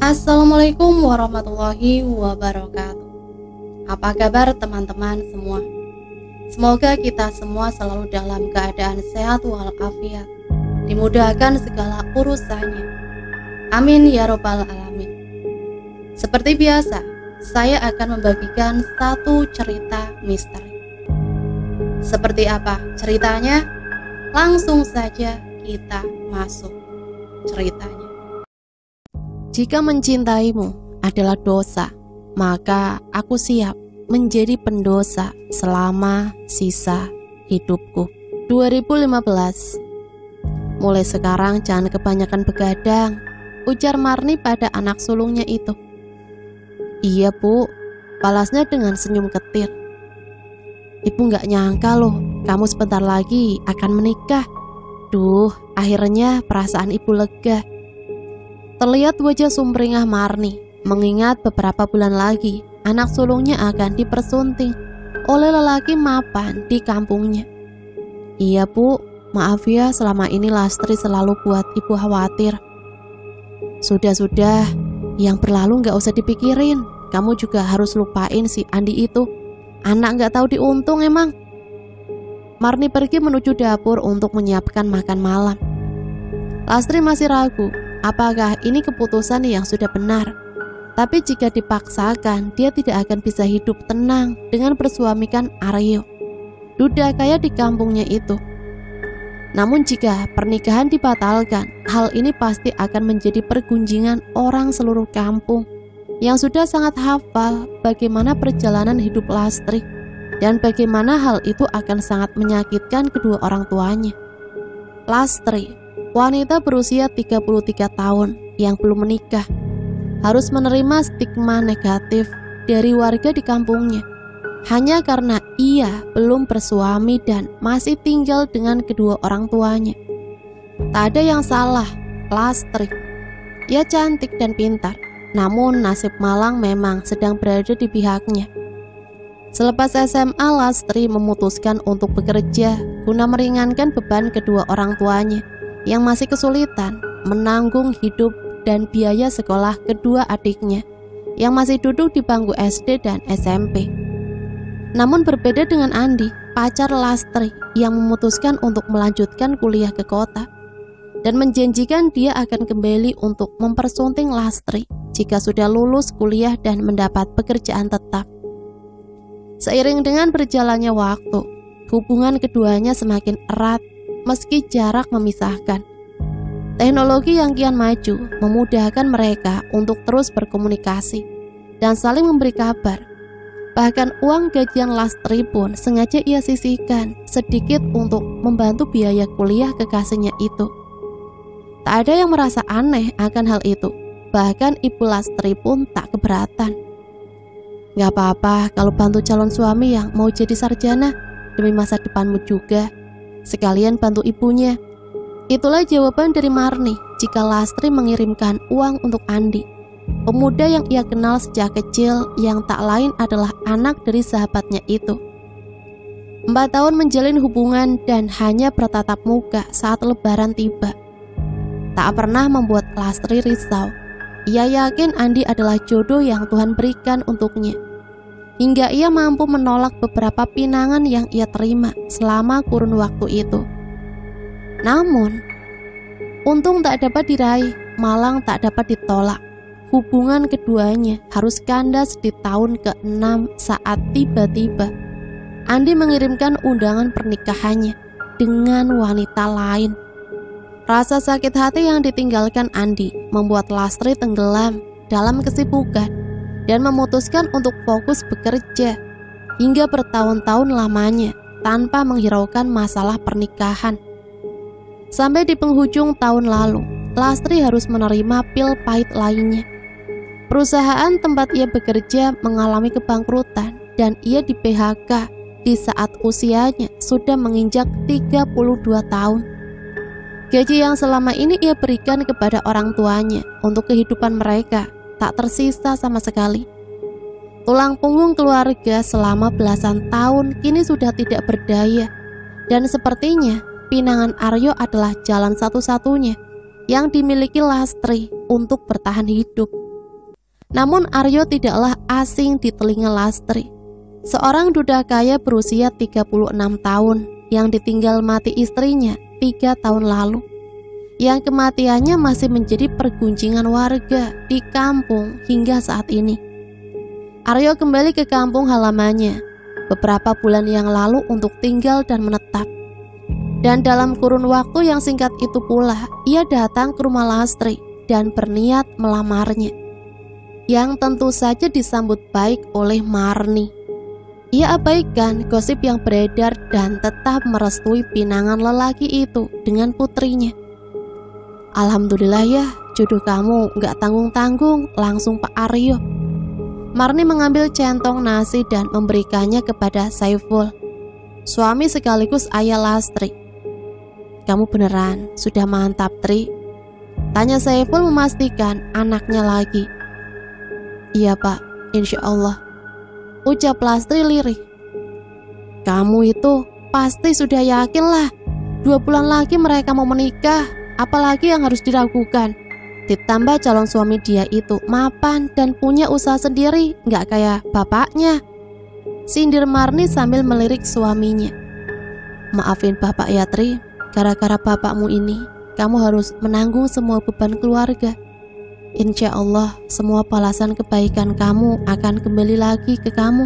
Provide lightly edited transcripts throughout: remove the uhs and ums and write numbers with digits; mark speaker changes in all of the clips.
Speaker 1: Assalamualaikum warahmatullahi wabarakatuh. Apa kabar teman-teman semua? Semoga kita semua selalu dalam keadaan sehat walafiat, dimudahkan segala urusannya. Amin ya robbal alamin. Seperti biasa, saya akan membagikan satu cerita misteri. Seperti apa ceritanya? Langsung saja kita masuk ceritanya. Jika mencintaimu adalah dosa, maka aku siap menjadi pendosa selama sisa hidupku. 2015. Mulai sekarang jangan kebanyakan begadang, ujar Marni pada anak sulungnya itu. Iya bu, balasnya dengan senyum ketir. Ibu gak nyangka loh, kamu sebentar lagi akan menikah. Duh, akhirnya perasaan ibu lega. Terlihat wajah sumringah Marni, mengingat beberapa bulan lagi anak sulungnya akan dipersunting oleh lelaki mapan di kampungnya. Iya bu, maaf ya selama ini Lastri selalu buat ibu khawatir. Sudah, yang berlalu gak usah dipikirin. Kamu juga harus lupain si Andi itu. Anak gak tahu diuntung emang. Marni pergi menuju dapur untuk menyiapkan makan malam. Lastri masih ragu apakah ini keputusan yang sudah benar. Tapi jika dipaksakan, dia tidak akan bisa hidup tenang dengan bersuamikan Aryo, duda kaya di kampungnya itu. Namun jika pernikahan dibatalkan, hal ini pasti akan menjadi pergunjingan orang seluruh kampung yang sudah sangat hafal bagaimana perjalanan hidup Lastri dan bagaimana hal itu akan sangat menyakitkan kedua orang tuanya. Lastri, wanita berusia 33 tahun yang belum menikah, harus menerima stigma negatif dari warga di kampungnya hanya karena ia belum bersuami dan masih tinggal dengan kedua orang tuanya. Tak ada yang salah, Lastri. Ia cantik dan pintar, namun nasib malang memang sedang berada di pihaknya. Selepas SMA, Lastri memutuskan untuk bekerja guna meringankan beban kedua orang tuanya yang masih kesulitan menanggung hidup dan biaya sekolah kedua adiknya yang masih duduk di bangku SD dan SMP. Namun berbeda dengan Andi, pacar Lastri yang memutuskan untuk melanjutkan kuliah ke kota dan menjanjikan dia akan kembali untuk mempersunting Lastri jika sudah lulus kuliah dan mendapat pekerjaan tetap. Seiring dengan berjalannya waktu, hubungan keduanya semakin erat meski jarak memisahkan. Teknologi yang kian maju memudahkan mereka untuk terus berkomunikasi dan saling memberi kabar. Bahkan uang gajian Lastri pun sengaja ia sisihkan sedikit untuk membantu biaya kuliah kekasihnya itu. Tak ada yang merasa aneh akan hal itu. Bahkan ibu Lastri pun tak keberatan. Gak apa-apa kalau bantu calon suami yang mau jadi sarjana demi masa depanmu juga. Sekalian bantu ibunya. Itulah jawaban dari Marni jika Lastri mengirimkan uang untuk Andi, pemuda yang ia kenal sejak kecil yang tak lain adalah anak dari sahabatnya itu. 4 tahun menjalin hubungan dan hanya bertatap muka saat lebaran tiba. Tak pernah membuat Lastri risau. Ia yakin Andi adalah jodoh yang Tuhan berikan untuknya. Hingga ia mampu menolak beberapa pinangan yang ia terima selama kurun waktu itu. Namun, untung tak dapat diraih, malang tak dapat ditolak. Hubungan keduanya harus kandas di tahun ke-6 saat tiba-tiba Andi mengirimkan undangan pernikahannya dengan wanita lain. Rasa sakit hati yang ditinggalkan Andi membuat Lastri tenggelam dalam kesibukan dan memutuskan untuk fokus bekerja hingga bertahun-tahun lamanya tanpa menghiraukan masalah pernikahan. Sampai di penghujung tahun lalu, Lastri harus menerima pil pahit lainnya. Perusahaan tempat ia bekerja mengalami kebangkrutan dan ia di PHK di saat usianya sudah menginjak 32 tahun. Gaji yang selama ini ia berikan kepada orang tuanya untuk kehidupan mereka tak tersisa sama sekali. Tulang punggung keluarga selama belasan tahun kini sudah tidak berdaya, dan sepertinya pinangan Aryo adalah jalan satu-satunya yang dimiliki Lastri untuk bertahan hidup. Namun Aryo tidaklah asing di telinga Lastri. Seorang duda kaya berusia 36 tahun yang ditinggal mati istrinya 3 tahun lalu, yang kematiannya masih menjadi pergunjingan warga di kampung hingga saat ini. Aryo kembali ke kampung halamannya beberapa bulan yang lalu untuk tinggal dan menetap. Dan dalam kurun waktu yang singkat itu pula, ia datang ke rumah Lastri dan berniat melamarnya, yang tentu saja disambut baik oleh Marni. Ia abaikan gosip yang beredar dan tetap merestui pinangan lelaki itu dengan putrinya. Alhamdulillah ya, jodoh kamu gak tanggung-tanggung, langsung Pak Aryo. Marni mengambil centong nasi dan memberikannya kepada Saiful, suami sekaligus ayah Lastri. Kamu beneran sudah mantap, Tri? Tanya Saiful memastikan anaknya lagi. Iya Pak, insya Allah, ucap Lastri lirih. Kamu itu pasti sudah yakin lah, 2 bulan lagi mereka mau menikah, apalagi yang harus diragukan. Ditambah calon suami dia itu mapan dan punya usaha sendiri, gak kayak bapaknya, sindir Marni sambil melirik suaminya. Maafin bapak ya Tri, gara-gara bapakmu ini kamu harus menanggung semua beban keluarga. Insya Allah semua balasan kebaikan kamu akan kembali lagi ke kamu,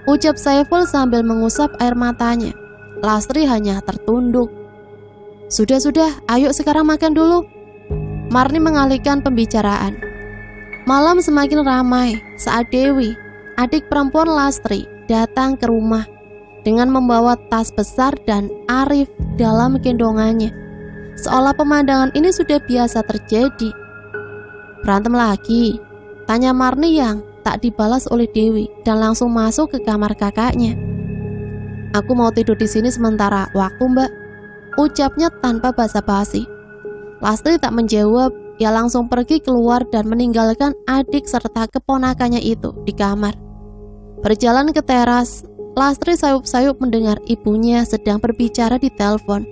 Speaker 1: ucap Saiful sambil mengusap air matanya. Lastri hanya tertunduk. Sudah, ayo sekarang makan dulu. Marni mengalihkan pembicaraan. Malam semakin ramai saat Dewi, adik perempuan Lastri, datang ke rumah dengan membawa tas besar dan Arif dalam gendongannya. Seolah pemandangan ini sudah biasa terjadi. Berantem lagi? Tanya Marni yang tak dibalas oleh Dewi dan langsung masuk ke kamar kakaknya. Aku mau tidur di sini sementara waktu Mbak, ucapnya tanpa basa-basi. Lastri tak menjawab, ia langsung pergi keluar dan meninggalkan adik serta keponakannya itu di kamar. Berjalan ke teras, Lastri sayup-sayup mendengar ibunya sedang berbicara di telepon.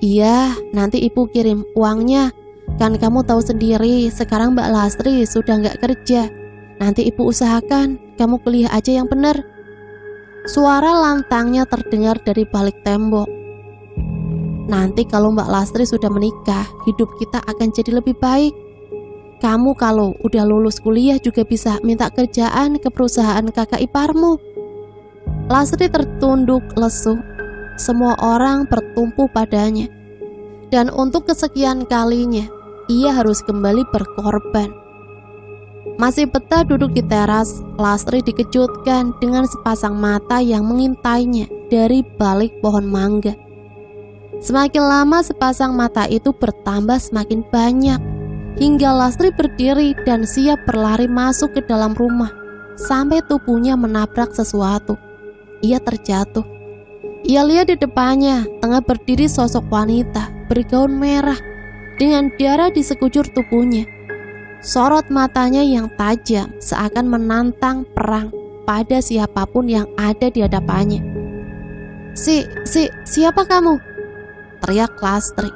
Speaker 1: Iya, nanti ibu kirim uangnya. Kan kamu tahu sendiri, sekarang Mbak Lastri sudah nggak kerja. Nanti ibu usahakan kamu kuliah aja yang benar. Suara lantangnya terdengar dari balik tembok. Nanti kalau Mbak Lastri sudah menikah, hidup kita akan jadi lebih baik. Kamu kalau udah lulus kuliah juga bisa minta kerjaan ke perusahaan kakak iparmu. Lastri tertunduk lesu. Semua orang bertumpu padanya. Dan untuk kesekian kalinya, ia harus kembali berkorban. Masih betah duduk di teras, Lastri dikejutkan dengan sepasang mata yang mengintainya dari balik pohon mangga. Semakin lama sepasang mata itu bertambah semakin banyak, hingga Lastri berdiri dan siap berlari masuk ke dalam rumah, sampai tubuhnya menabrak sesuatu. Ia terjatuh. Ia lihat di depannya tengah berdiri sosok wanita bergaun merah dengan darah di sekujur tubuhnya. Sorot matanya yang tajam seakan menantang perang pada siapapun yang ada di hadapannya. Siapa kamu? Teriak Lastri.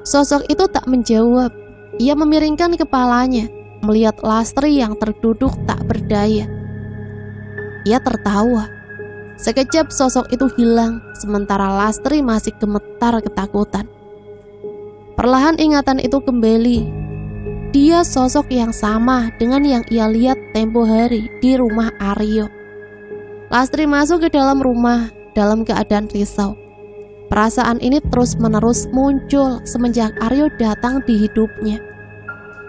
Speaker 1: Sosok itu tak menjawab. Ia memiringkan kepalanya melihat Lastri yang terduduk tak berdaya. Ia tertawa. Sekejap sosok itu hilang, sementara Lastri masih gemetar ketakutan. Perlahan ingatan itu kembali. Dia sosok yang sama dengan yang ia lihat tempo hari di rumah Aryo. Lastri masuk ke dalam rumah dalam keadaan risau. Perasaan ini terus-menerus muncul semenjak Aryo datang di hidupnya.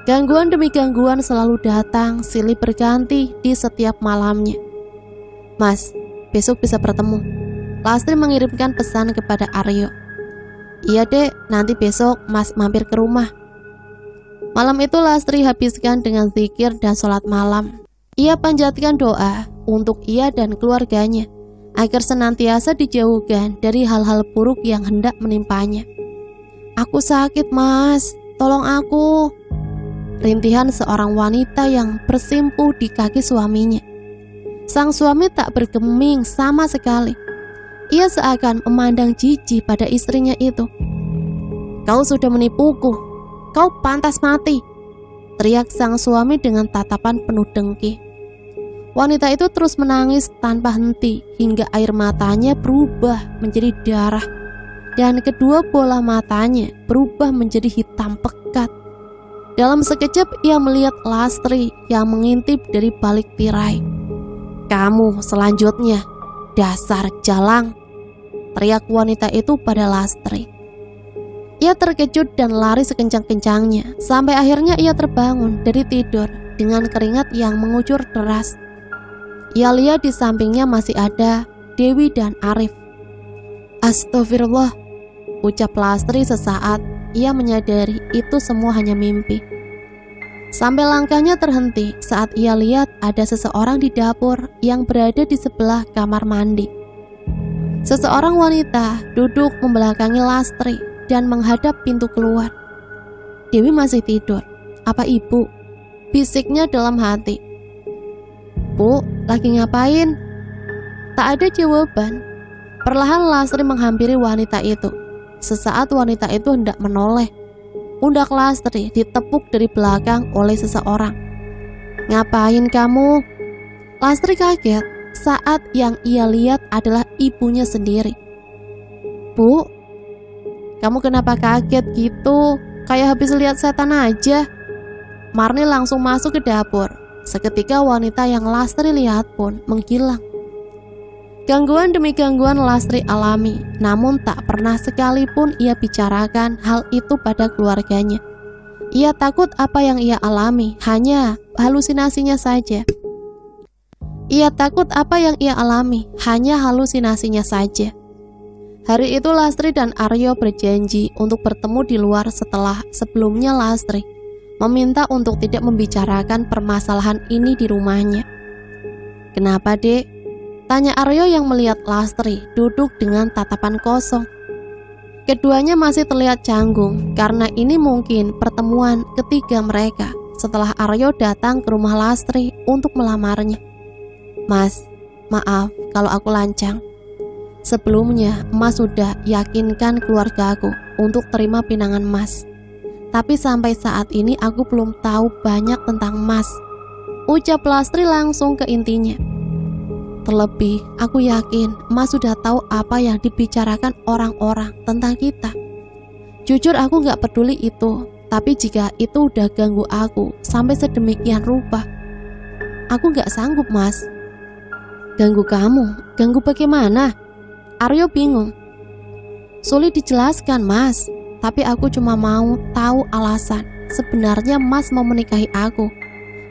Speaker 1: Gangguan demi gangguan selalu datang silih berganti di setiap malamnya. Mas, besok bisa bertemu. Lastri mengirimkan pesan kepada Aryo. Iya dek, nanti besok mas mampir ke rumah. Malam itu Lastri habiskan dengan zikir dan sholat malam. Ia panjatkan doa untuk ia dan keluarganya agar senantiasa dijauhkan dari hal-hal buruk yang hendak menimpanya. Aku sakit mas, tolong aku. Rintihan seorang wanita yang bersimpuh di kaki suaminya. Sang suami tak bergeming sama sekali. Ia seakan memandang jijik pada istrinya itu. Kau sudah menipuku. Kau pantas mati. teriak sang suami dengan tatapan penuh dengki. Wanita itu terus menangis tanpa henti hingga air matanya berubah menjadi darah dan kedua bola matanya berubah menjadi hitam pekat. Dalam sekejap ia melihat Lastri yang mengintip dari balik tirai. "Kamu selanjutnya, dasar jalang!" teriak wanita itu pada Lastri. Ia terkejut dan lari sekencang-kencangnya sampai akhirnya ia terbangun dari tidur dengan keringat yang mengucur deras. Ia lihat di sampingnya masih ada Dewi dan Arif. "Astagfirullah," ucap Lastri sesaat ia menyadari itu semua hanya mimpi. Sampai langkahnya terhenti saat ia lihat ada seseorang di dapur yang berada di sebelah kamar mandi. Seseorang wanita duduk membelakangi Lastri dan menghadap pintu keluar. "Dewi masih tidur. Apa ibu?" bisiknya dalam hati. "Bu, lagi ngapain?" Tak ada jawaban. Perlahan Lastri menghampiri wanita itu. Sesaat wanita itu hendak menoleh. Pundak Lastri ditepuk dari belakang oleh seseorang. "Ngapain kamu?" Lastri kaget saat yang ia lihat adalah ibunya sendiri. "Bu, kamu kenapa kaget gitu? Kayak habis lihat setan aja." Marni langsung masuk ke dapur. Seketika wanita yang Lastri lihat pun menghilang. Gangguan demi gangguan Lastri alami, namun tak pernah sekalipun ia bicarakan hal itu pada keluarganya. Ia takut apa yang ia alami hanya halusinasinya saja. Hari itu Lastri dan Aryo berjanji untuk bertemu di luar setelah sebelumnya Lastri meminta untuk tidak membicarakan permasalahan ini di rumahnya. "Kenapa, Dek?" tanya Aryo yang melihat Lastri duduk dengan tatapan kosong. Keduanya masih terlihat canggung karena ini mungkin pertemuan ketiga mereka setelah Aryo datang ke rumah Lastri untuk melamarnya. "Mas, maaf kalau aku lancang. Sebelumnya Mas sudah yakinkan keluarga aku untuk terima pinangan Mas. Tapi sampai saat ini aku belum tahu banyak tentang Mas," ucap Lastri langsung ke intinya. "Terlebih, aku yakin Mas sudah tahu apa yang dibicarakan orang-orang tentang kita. Jujur aku gak peduli itu, tapi jika itu udah ganggu aku sampai sedemikian rupa, aku gak sanggup, Mas." "Ganggu kamu? Ganggu bagaimana?" Aryo bingung. "Sulit dijelaskan, Mas. Tapi aku cuma mau tahu alasan sebenarnya Mas mau menikahi aku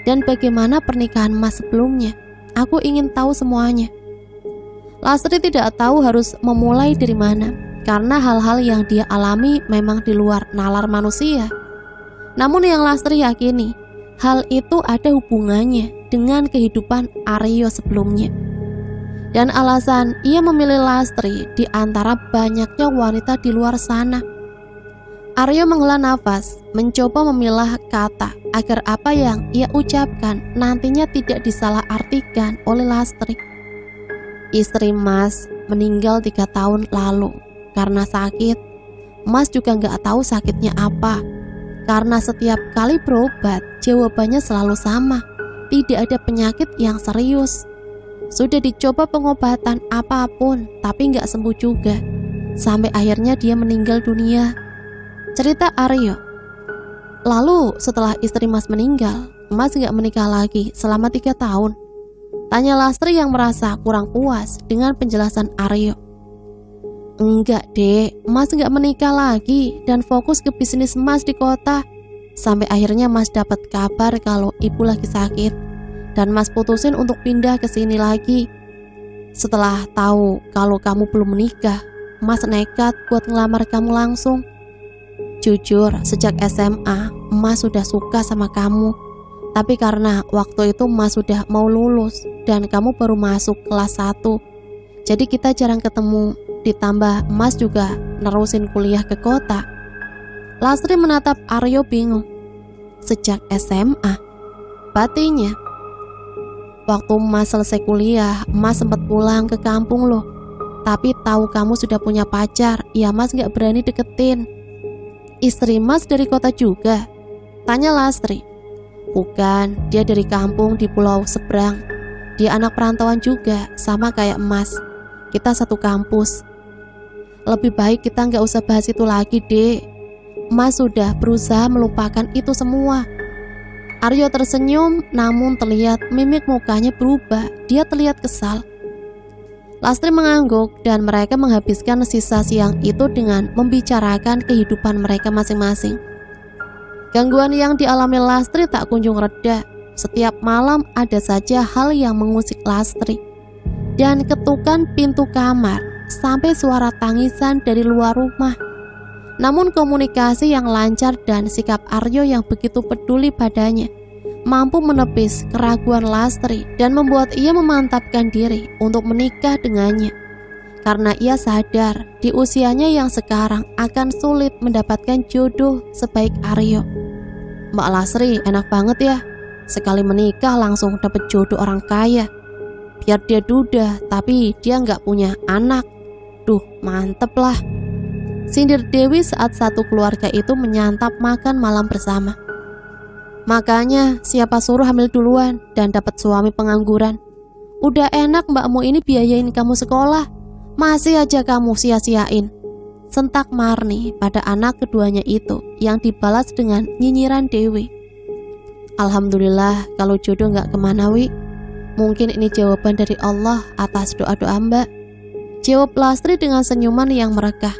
Speaker 1: dan bagaimana pernikahan Mas sebelumnya. Aku ingin tahu semuanya." Lastri tidak tahu harus memulai dari mana karena hal-hal yang dia alami memang di luar nalar manusia. Namun yang Lastri yakini, hal itu ada hubungannya dengan kehidupan Aryo sebelumnya. Dan alasan ia memilih Lastri di antara banyaknya wanita di luar sana. Aryo menghela nafas, mencoba memilah kata agar apa yang ia ucapkan nantinya tidak disalahartikan oleh Lastri. "Istri Mas meninggal 3 tahun lalu karena sakit. Mas juga gak tahu sakitnya apa. Karena setiap kali berobat, jawabannya selalu sama. Tidak ada penyakit yang serius. Sudah dicoba pengobatan apapun, tapi gak sembuh juga. Sampai akhirnya dia meninggal dunia," cerita Aryo. "Lalu setelah istri Mas meninggal, Mas gak menikah lagi selama 3 tahun? Tanya Lastri yang merasa kurang puas dengan penjelasan Aryo. "Enggak, Dek, Mas gak menikah lagi dan fokus ke bisnis Mas di kota. Sampai akhirnya Mas dapat kabar kalau ibu lagi sakit dan Mas putusin untuk pindah ke sini lagi. Setelah tahu kalau kamu belum menikah, Mas nekat buat ngelamar kamu langsung. Jujur, sejak SMA, Mas sudah suka sama kamu. Tapi karena waktu itu Mas sudah mau lulus dan kamu baru masuk kelas 1, jadi kita jarang ketemu. Ditambah Mas juga nerusin kuliah ke kota." Lastri menatap Aryo bingung. "Sejak SMA?" Batinya. "Waktu Mas selesai kuliah, Mas sempat pulang ke kampung loh. Tapi tahu kamu sudah punya pacar, ya Mas gak berani deketin." "Istri Mas dari kota juga?" tanya Lastri. Bukan, dia dari kampung di pulau seberang. Dia anak perantauan juga, sama kayak Mas. Kita satu kampus. Lebih baik kita nggak usah bahas itu lagi, Dek. Mas sudah berusaha melupakan itu semua. Aryo tersenyum, namun terlihat mimik mukanya berubah. Dia terlihat kesal. Lastri mengangguk dan mereka menghabiskan sisa siang itu dengan membicarakan kehidupan mereka masing-masing. Gangguan yang dialami Lastri tak kunjung reda. Setiap malam ada saja hal yang mengusik Lastri. Dan ketukan pintu kamar sampai suara tangisan dari luar rumah. Namun komunikasi yang lancar dan sikap Aryo yang begitu peduli padanya mampu menepis keraguan Lastri dan membuat ia memantapkan diri untuk menikah dengannya. Karena ia sadar di usianya yang sekarang akan sulit mendapatkan jodoh sebaik Aryo. Mbak Lastri enak banget ya, sekali menikah langsung dapat jodoh orang kaya. Biar dia duda tapi dia nggak punya anak. Duh, mantep lah. Sindir Dewi saat satu keluarga itu menyantap makan malam bersama. Makanya siapa suruh hamil duluan dan dapat suami pengangguran. Udah enak mbakmu ini biayain kamu sekolah, masih aja kamu sia-siain. Sentak Marni pada anak keduanya itu yang dibalas dengan nyinyiran Dewi. Alhamdulillah kalau jodoh gak kemana Wi. Mungkin ini jawaban dari Allah atas doa-doa mbak. Jawab Lastri dengan senyuman yang merekah.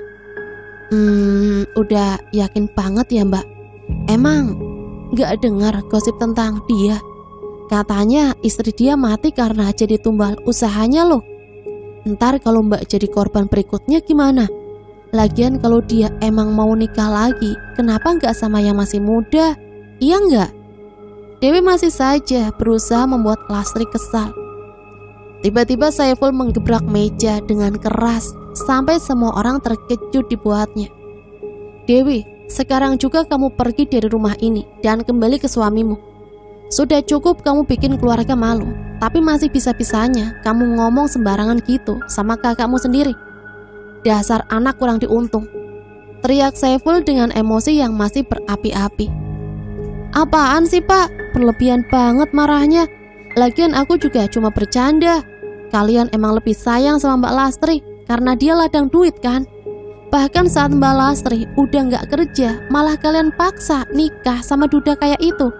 Speaker 1: Udah yakin banget ya mbak? Emang gak dengar gosip tentang dia? Katanya istri dia mati karena jadi tumbal usahanya loh. Ntar kalau mbak jadi korban berikutnya gimana? Lagian kalau dia emang mau nikah lagi, kenapa gak sama yang masih muda? Iya gak? Dewi masih saja berusaha membuat Lastri kesal. Tiba-tiba Saiful menggebrak meja dengan keras sampai semua orang terkejut dibuatnya. Dewi, sekarang juga kamu pergi dari rumah ini dan kembali ke suamimu. Sudah cukup kamu bikin keluarga malu, tapi masih bisa-bisanya kamu ngomong sembarangan gitu sama kakakmu sendiri. Dasar anak kurang diuntung, teriak Saiful dengan emosi yang masih berapi-api. Apaan sih pak? Berlebihan banget marahnya. Lagian aku juga cuma bercanda. Kalian emang lebih sayang sama Mbak Lastri karena dia ladang duit kan? Bahkan saat Mbak Lastri udah gak kerja, malah kalian paksa nikah sama duda kayak itu.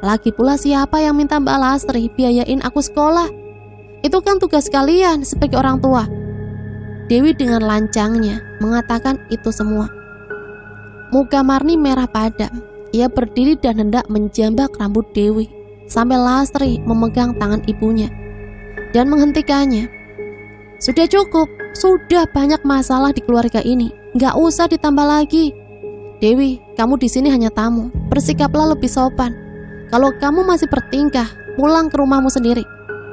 Speaker 1: Lagi pula siapa yang minta Mbak Lastri biayain aku sekolah? Itu kan tugas kalian sebagai orang tua. Dewi dengan lancangnya mengatakan itu semua. Muka Marni merah padam. Ia berdiri dan hendak menjambak rambut Dewi sampai Lastri memegang tangan ibunya dan menghentikannya. Sudah cukup, sudah banyak masalah di keluarga ini, gak usah ditambah lagi. Dewi, kamu di sini hanya tamu, bersikaplah lebih sopan. Kalau kamu masih bertingkah, pulang ke rumahmu sendiri.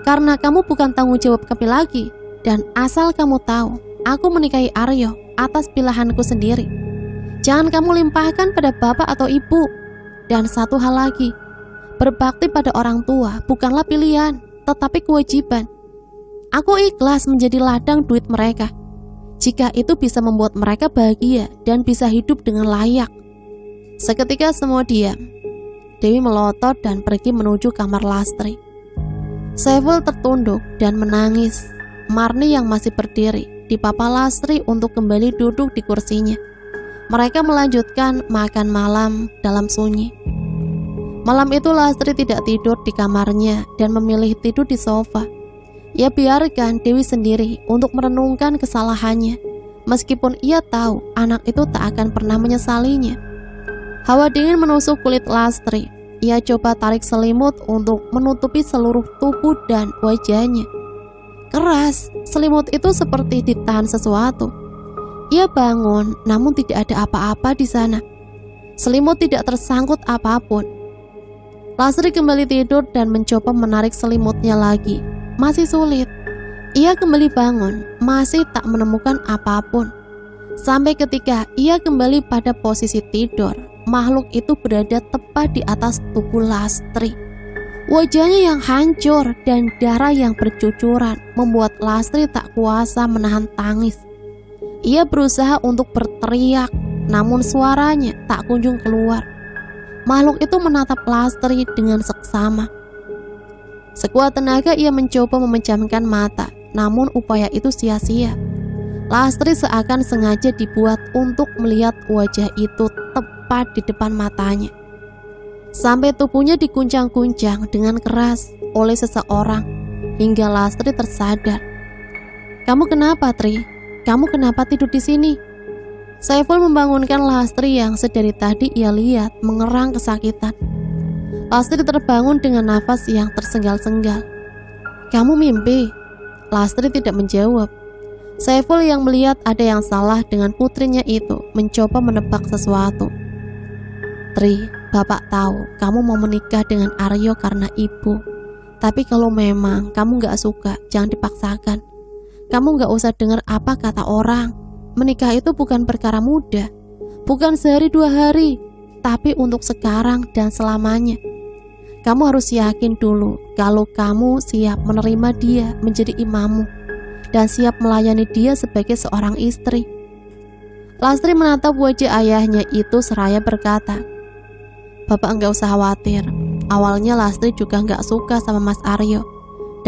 Speaker 1: Karena kamu bukan tanggung jawab kami lagi. Dan asal kamu tahu, aku menikahi Aryo atas pilihanku sendiri. Jangan kamu limpahkan pada bapak atau ibu. Dan satu hal lagi, berbakti pada orang tua bukanlah pilihan, tetapi kewajiban. Aku ikhlas menjadi ladang duit mereka, jika itu bisa membuat mereka bahagia dan bisa hidup dengan layak. Seketika semua diam. Dewi melotot dan pergi menuju kamar Lastri. Saiful tertunduk dan menangis. Marni yang masih berdiri dipapa Lastri untuk kembali duduk di kursinya. Mereka melanjutkan makan malam dalam sunyi. Malam itu Lastri tidak tidur di kamarnya dan memilih tidur di sofa. Ia biarkan Dewi sendiri untuk merenungkan kesalahannya, meskipun ia tahu anak itu tak akan pernah menyesalinya. Hawa dingin menusuk kulit Lastri. Ia coba tarik selimut untuk menutupi seluruh tubuh dan wajahnya. Keras, selimut itu seperti ditahan sesuatu. Ia bangun, namun tidak ada apa-apa di sana. Selimut tidak tersangkut apapun. Lastri kembali tidur dan mencoba menarik selimutnya lagi. Masih sulit. Ia kembali bangun, masih tak menemukan apapun. Sampai ketika ia kembali pada posisi tidur, makhluk itu berada tepat di atas tubuh Lastri. Wajahnya yang hancur dan darah yang bercucuran membuat Lastri tak kuasa menahan tangis. Ia berusaha untuk berteriak, namun suaranya tak kunjung keluar. Makhluk itu menatap Lastri dengan seksama. Sekuat tenaga ia mencoba memejamkan mata, namun upaya itu sia-sia. Lastri seakan sengaja dibuat untuk melihat wajah itu tepat di depan matanya. Sampai tubuhnya diguncang-guncang dengan keras oleh seseorang hingga Lastri tersadar. "Kamu kenapa, Tri? Kamu kenapa tidur di sini?" Saiful membangunkan Lastri yang sedari tadi ia lihat mengerang kesakitan. Lastri terbangun dengan nafas yang tersengal-sengal. "Kamu mimpi?" Lastri tidak menjawab. Saiful yang melihat ada yang salah dengan putrinya itu mencoba menebak sesuatu. "Tri, Bapak tahu kamu mau menikah dengan Aryo karena ibu. Tapi kalau memang kamu gak suka, jangan dipaksakan. Kamu gak usah dengar apa kata orang. Menikah itu bukan perkara mudah. Bukan sehari dua hari, tapi untuk sekarang dan selamanya. Kamu harus yakin dulu kalau kamu siap menerima dia menjadi imammu dan siap melayani dia sebagai seorang istri." Lastri menatap wajah ayahnya itu seraya berkata, "Bapak enggak usah khawatir. Awalnya Lastri juga enggak suka sama Mas Aryo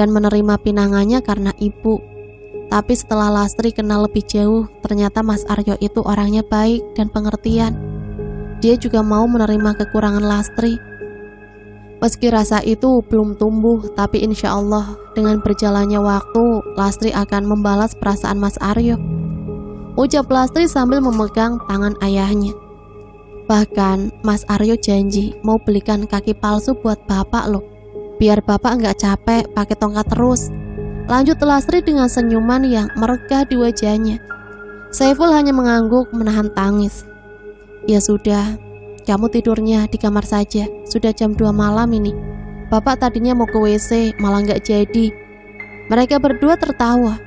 Speaker 1: dan menerima pinangannya karena ibu. Tapi setelah Lastri kenal lebih jauh, ternyata Mas Aryo itu orangnya baik dan pengertian. Dia juga mau menerima kekurangan Lastri. Meski rasa itu belum tumbuh, tapi insya Allah dengan berjalannya waktu, Lastri akan membalas perasaan Mas Aryo," ucap Lastri sambil memegang tangan ayahnya. "Bahkan Mas Aryo janji mau belikan kaki palsu buat Bapak loh, biar Bapak nggak capek pakai tongkat terus," lanjut Lastri dengan senyuman yang merekah di wajahnya. Saiful hanya mengangguk menahan tangis. "Ya sudah, kamu tidurnya di kamar saja. Sudah jam 2 malam ini. Bapak tadinya mau ke WC, malah nggak jadi." Mereka berdua tertawa.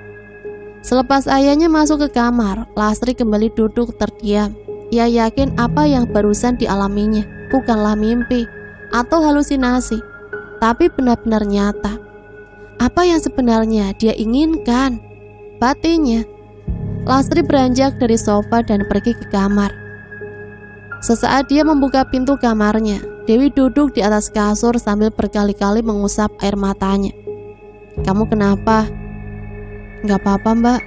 Speaker 1: Selepas ayahnya masuk ke kamar, Lastri kembali duduk terdiam. Ia yakin apa yang barusan dialaminya bukanlah mimpi atau halusinasi, tapi benar-benar nyata. Apa yang sebenarnya dia inginkan? Batinnya. Lastri beranjak dari sofa dan pergi ke kamar. Sesaat dia membuka pintu kamarnya, Dewi duduk di atas kasur sambil berkali-kali mengusap air matanya. "Kamu kenapa?" "Gak apa-apa, Mbak."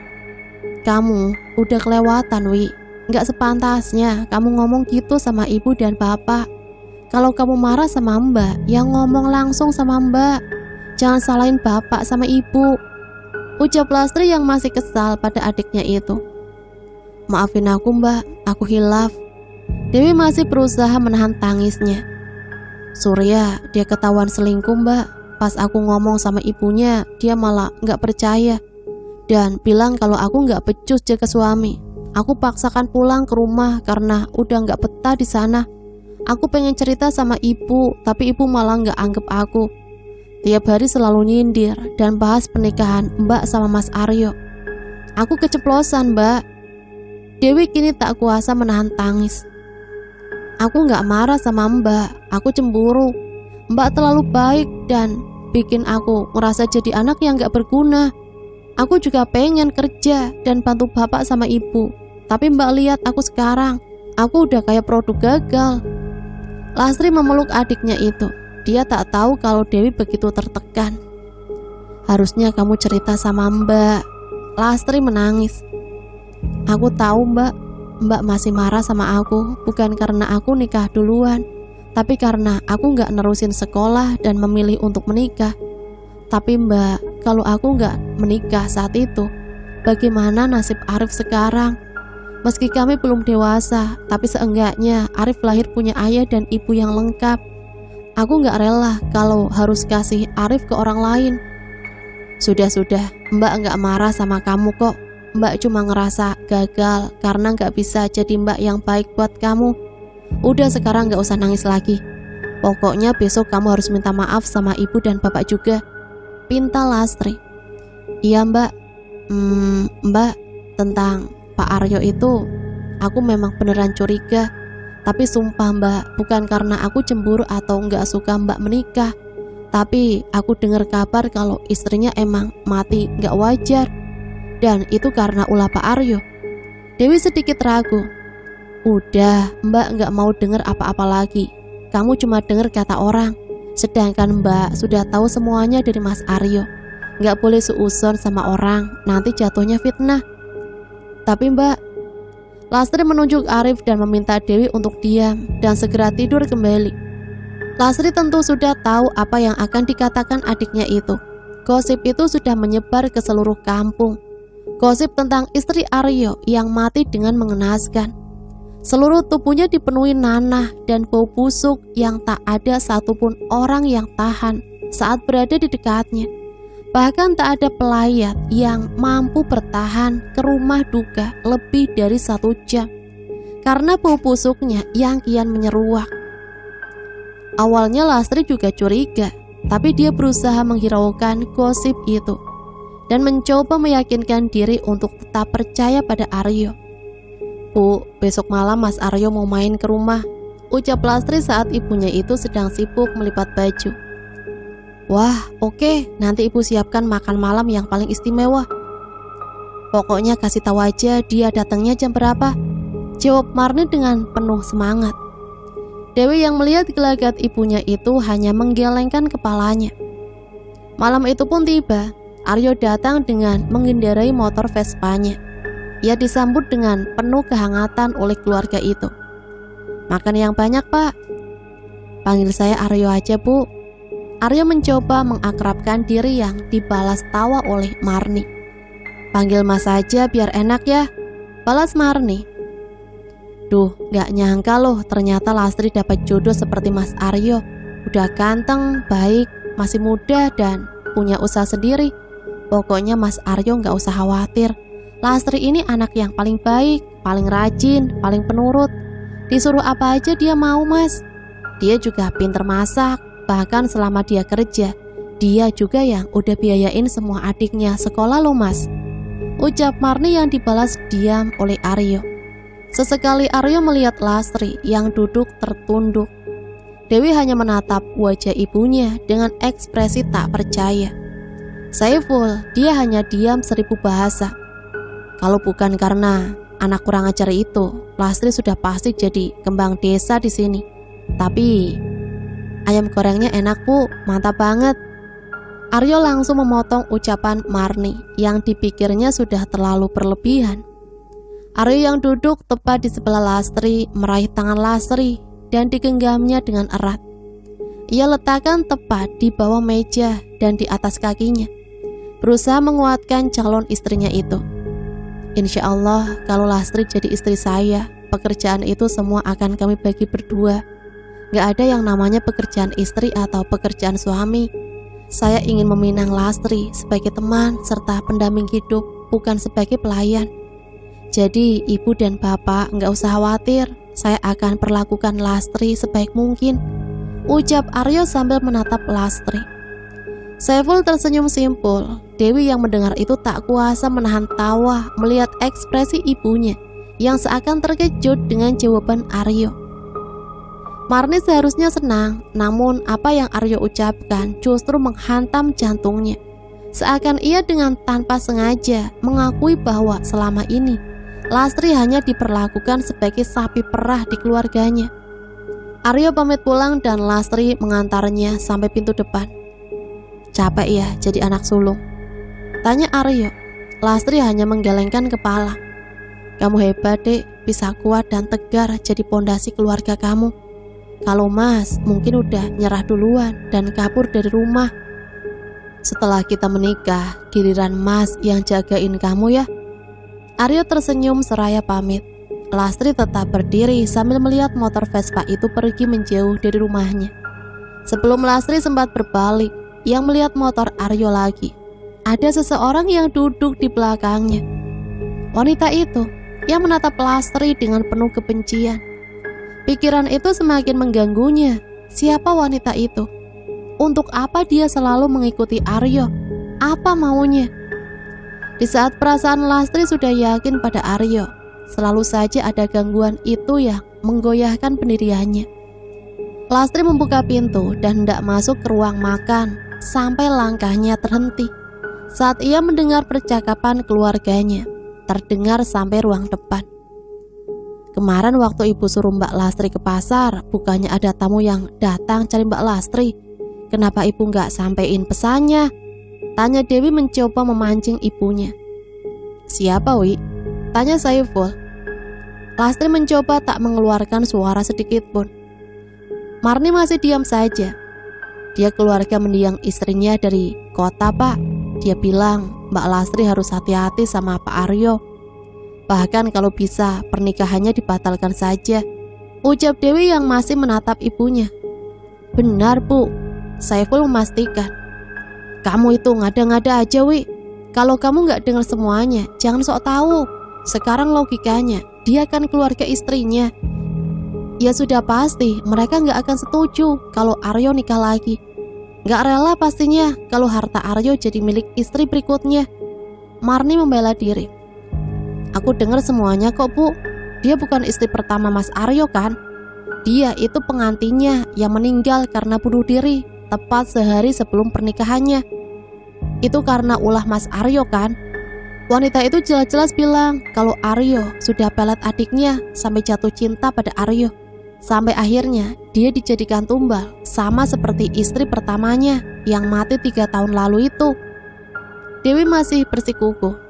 Speaker 1: "Kamu udah kelewatan, Wi. Gak sepantasnya kamu ngomong gitu sama ibu dan bapak. Kalau kamu marah sama Mbak, ya ngomong langsung sama Mbak. Jangan salahin bapak sama ibu," ucap Lastri yang masih kesal pada adiknya itu. "Maafin aku, Mbak, aku hilaf." Dewi masih berusaha menahan tangisnya. "Surya, dia ketahuan selingkuh, Mbak. Pas aku ngomong sama ibunya, dia malah gak percaya dan bilang kalau aku gak becus jaga suami. Aku paksakan pulang ke rumah karena udah gak betah di sana. Aku pengen cerita sama ibu, tapi ibu malah gak anggap aku. Tiap hari selalu nyindir dan bahas pernikahan Mbak sama Mas Aryo. Aku keceplosan, Mbak." Dewi kini tak kuasa menahan tangis. "Aku gak marah sama Mbak, aku cemburu. Mbak terlalu baik dan bikin aku ngerasa jadi anak yang gak berguna. Aku juga pengen kerja dan bantu bapak sama ibu. Tapi Mbak lihat aku sekarang, aku udah kayak produk gagal." Lastri memeluk adiknya itu. Dia tak tahu kalau Dewi begitu tertekan. "Harusnya kamu cerita sama Mbak." Lastri menangis. "Aku tahu, Mbak. Mbak masih marah sama aku, bukan karena aku nikah duluan, tapi karena aku gak nerusin sekolah dan memilih untuk menikah. Tapi Mbak, kalau aku gak menikah saat itu, bagaimana nasib Arif sekarang? Meski kami belum dewasa, tapi seenggaknya Arif lahir punya ayah dan ibu yang lengkap. Aku gak rela kalau harus kasih Arif ke orang lain." Sudah, Mbak gak marah sama kamu kok. Mbak cuma ngerasa gagal karena gak bisa jadi Mbak yang baik buat kamu. Udah, sekarang gak usah nangis lagi. Pokoknya besok kamu harus minta maaf sama ibu dan bapak juga, pinta Lastri. "Iya, Mbak. Mbak, tentang Pak Aryo itu, aku memang beneran curiga. Tapi sumpah Mbak, bukan karena aku cemburu atau gak suka Mbak menikah. Tapi aku dengar kabar kalau istrinya emang mati gak wajar. Dan itu karena ulah Pak Aryo." Dewi sedikit ragu. "Udah, Mbak gak mau dengar apa-apa lagi. kamu cuma dengar kata orang. Sedangkan Mbak sudah tahu semuanya dari Mas Aryo. Nggak boleh suuzon sama orang, nanti jatuhnya fitnah. Tapi Mbak, Lastri menunjuk Arif dan meminta Dewi untuk diam dan segera tidur kembali. Lastri tentu sudah tahu apa yang akan dikatakan adiknya itu. Gosip itu sudah menyebar ke seluruh kampung. Gosip tentang istri Aryo yang mati dengan mengenaskan. Seluruh tubuhnya dipenuhi nanah dan bau busuk yang tak ada satupun orang yang tahan saat berada di dekatnya. Bahkan tak ada pelayat yang mampu bertahan ke rumah duka lebih dari 1 jam karena bau busuknya yang kian menyeruak. Awalnya Lastri juga curiga, tapi dia berusaha menghiraukan gosip itu dan mencoba meyakinkan diri untuk tetap percaya pada Aryo. Bu, besok malam Mas Aryo mau main ke rumah, ucap Lastri saat ibunya itu sedang sibuk melipat baju. Wah, oke, nanti ibu siapkan makan malam yang paling istimewa. Pokoknya kasih tahu aja dia datangnya jam berapa, jawab Marni dengan penuh semangat. Dewi yang melihat gelagat ibunya itu hanya menggelengkan kepalanya. Malam itu pun tiba, Aryo datang dengan mengendarai motor Vespanya. Ia disambut dengan penuh kehangatan oleh keluarga itu. Makan yang banyak, Pak. Panggil saya Aryo aja, Bu. Aryo mencoba mengakrabkan diri yang dibalas tawa oleh Marni. Panggil Mas aja biar enak ya, balas Marni. Duh, gak nyangka loh ternyata Lastri dapat jodoh seperti Mas Aryo. Udah ganteng, baik, masih muda dan punya usaha sendiri. Pokoknya Mas Aryo gak usah khawatir. Lastri ini anak yang paling baik, paling rajin, paling penurut. Disuruh apa aja dia mau, Mas. Dia juga pinter masak. Bahkan selama dia kerja, dia juga yang udah biayain semua adiknya sekolah loh, Mas. Ucap Marni yang dibalas diam oleh Aryo. Sesekali Aryo melihat Lastri yang duduk tertunduk. Dewi hanya menatap wajah ibunya dengan ekspresi tak percaya. Saiful, dia hanya diam 1000 bahasa. Kalau bukan karena anak kurang ajar itu, Lastri sudah pasti jadi kembang desa di sini. Tapi ayam gorengnya enak, Bu, mantap banget. Aryo langsung memotong ucapan Marni yang dipikirnya sudah terlalu berlebihan. Aryo yang duduk tepat di sebelah Lastri meraih tangan Lastri dan digenggamnya dengan erat. Ia letakkan tepat di bawah meja dan di atas kakinya, berusaha menguatkan calon istrinya itu. Insya Allah kalau Lastri jadi istri saya, pekerjaan itu semua akan kami bagi berdua. Gak ada yang namanya pekerjaan istri atau pekerjaan suami. Saya ingin meminang Lastri sebagai teman serta pendamping hidup, bukan sebagai pelayan. Jadi ibu dan bapak gak usah khawatir, saya akan perlakukan Lastri sebaik mungkin, ucap Aryo sambil menatap Lastri. Saiful tersenyum simpul. Dewi yang mendengar itu tak kuasa menahan tawa melihat ekspresi ibunya yang seakan terkejut dengan jawaban Aryo. Marni seharusnya senang, namun apa yang Aryo ucapkan justru menghantam jantungnya. Seakan ia dengan tanpa sengaja mengakui bahwa selama ini Lastri hanya diperlakukan sebagai sapi perah di keluarganya. Aryo pamit pulang dan Lastri mengantarnya sampai pintu depan. Capek ya jadi anak sulung? Tanya Aryo. Lastri hanya menggelengkan kepala. Kamu hebat, Dek, bisa kuat dan tegar jadi pondasi keluarga kamu. Kalau Mas mungkin udah nyerah duluan dan kabur dari rumah. Setelah kita menikah, giliran Mas yang jagain kamu ya. Aryo tersenyum seraya pamit. Lastri tetap berdiri sambil melihat motor Vespa itu pergi menjauh dari rumahnya. Sebelum Lastri sempat berbalik, yang melihat motor Aryo lagi. Ada seseorang yang duduk di belakangnya. Wanita itu yang menatap Lastri dengan penuh kebencian. Pikiran itu semakin mengganggunya. Siapa wanita itu? Untuk apa dia selalu mengikuti Aryo? Apa maunya? Di saat perasaan Lastri sudah yakin pada Aryo, selalu saja ada gangguan itu yang menggoyahkan pendiriannya. Lastri membuka pintu dan hendak masuk ke ruang makan sampai langkahnya terhenti saat ia mendengar percakapan keluarganya terdengar sampai ruang depan. Kemarin waktu ibu suruh Mbak Lastri ke pasar, bukannya ada tamu yang datang cari Mbak Lastri. Kenapa ibu nggak sampein pesannya? Tanya Dewi mencoba memancing ibunya. Siapa, Wi? Tanya Saiful. Lastri mencoba tak mengeluarkan suara sedikit pun. Marni masih diam saja. Dia keluarga mendiang istrinya dari kota, Pak. Dia bilang Mbak Lastri harus hati-hati sama Pak Aryo. Bahkan kalau bisa pernikahannya dibatalkan saja, ucap Dewi yang masih menatap ibunya. Benar, Bu. Saiful memastikan. Kamu itu ngada-ngada aja, Wi. Kalau kamu nggak dengar semuanya, jangan sok tahu. Sekarang logikanya, dia kan keluarga istrinya. Ya sudah pasti, mereka nggak akan setuju kalau Aryo nikah lagi. Nggak rela pastinya kalau harta Aryo jadi milik istri berikutnya. Marni membela diri. Aku dengar semuanya kok, Bu. Dia bukan istri pertama Mas Aryo kan? Dia itu pengantinnya yang meninggal karena bunuh diri tepat sehari sebelum pernikahannya. Itu karena ulah Mas Aryo kan? Wanita itu jelas-jelas bilang kalau Aryo sudah pelet adiknya sampai jatuh cinta pada Aryo. Sampai akhirnya dia dijadikan tumbal sama seperti istri pertamanya yang mati 3 tahun lalu itu. Dewi masih bersikukuh.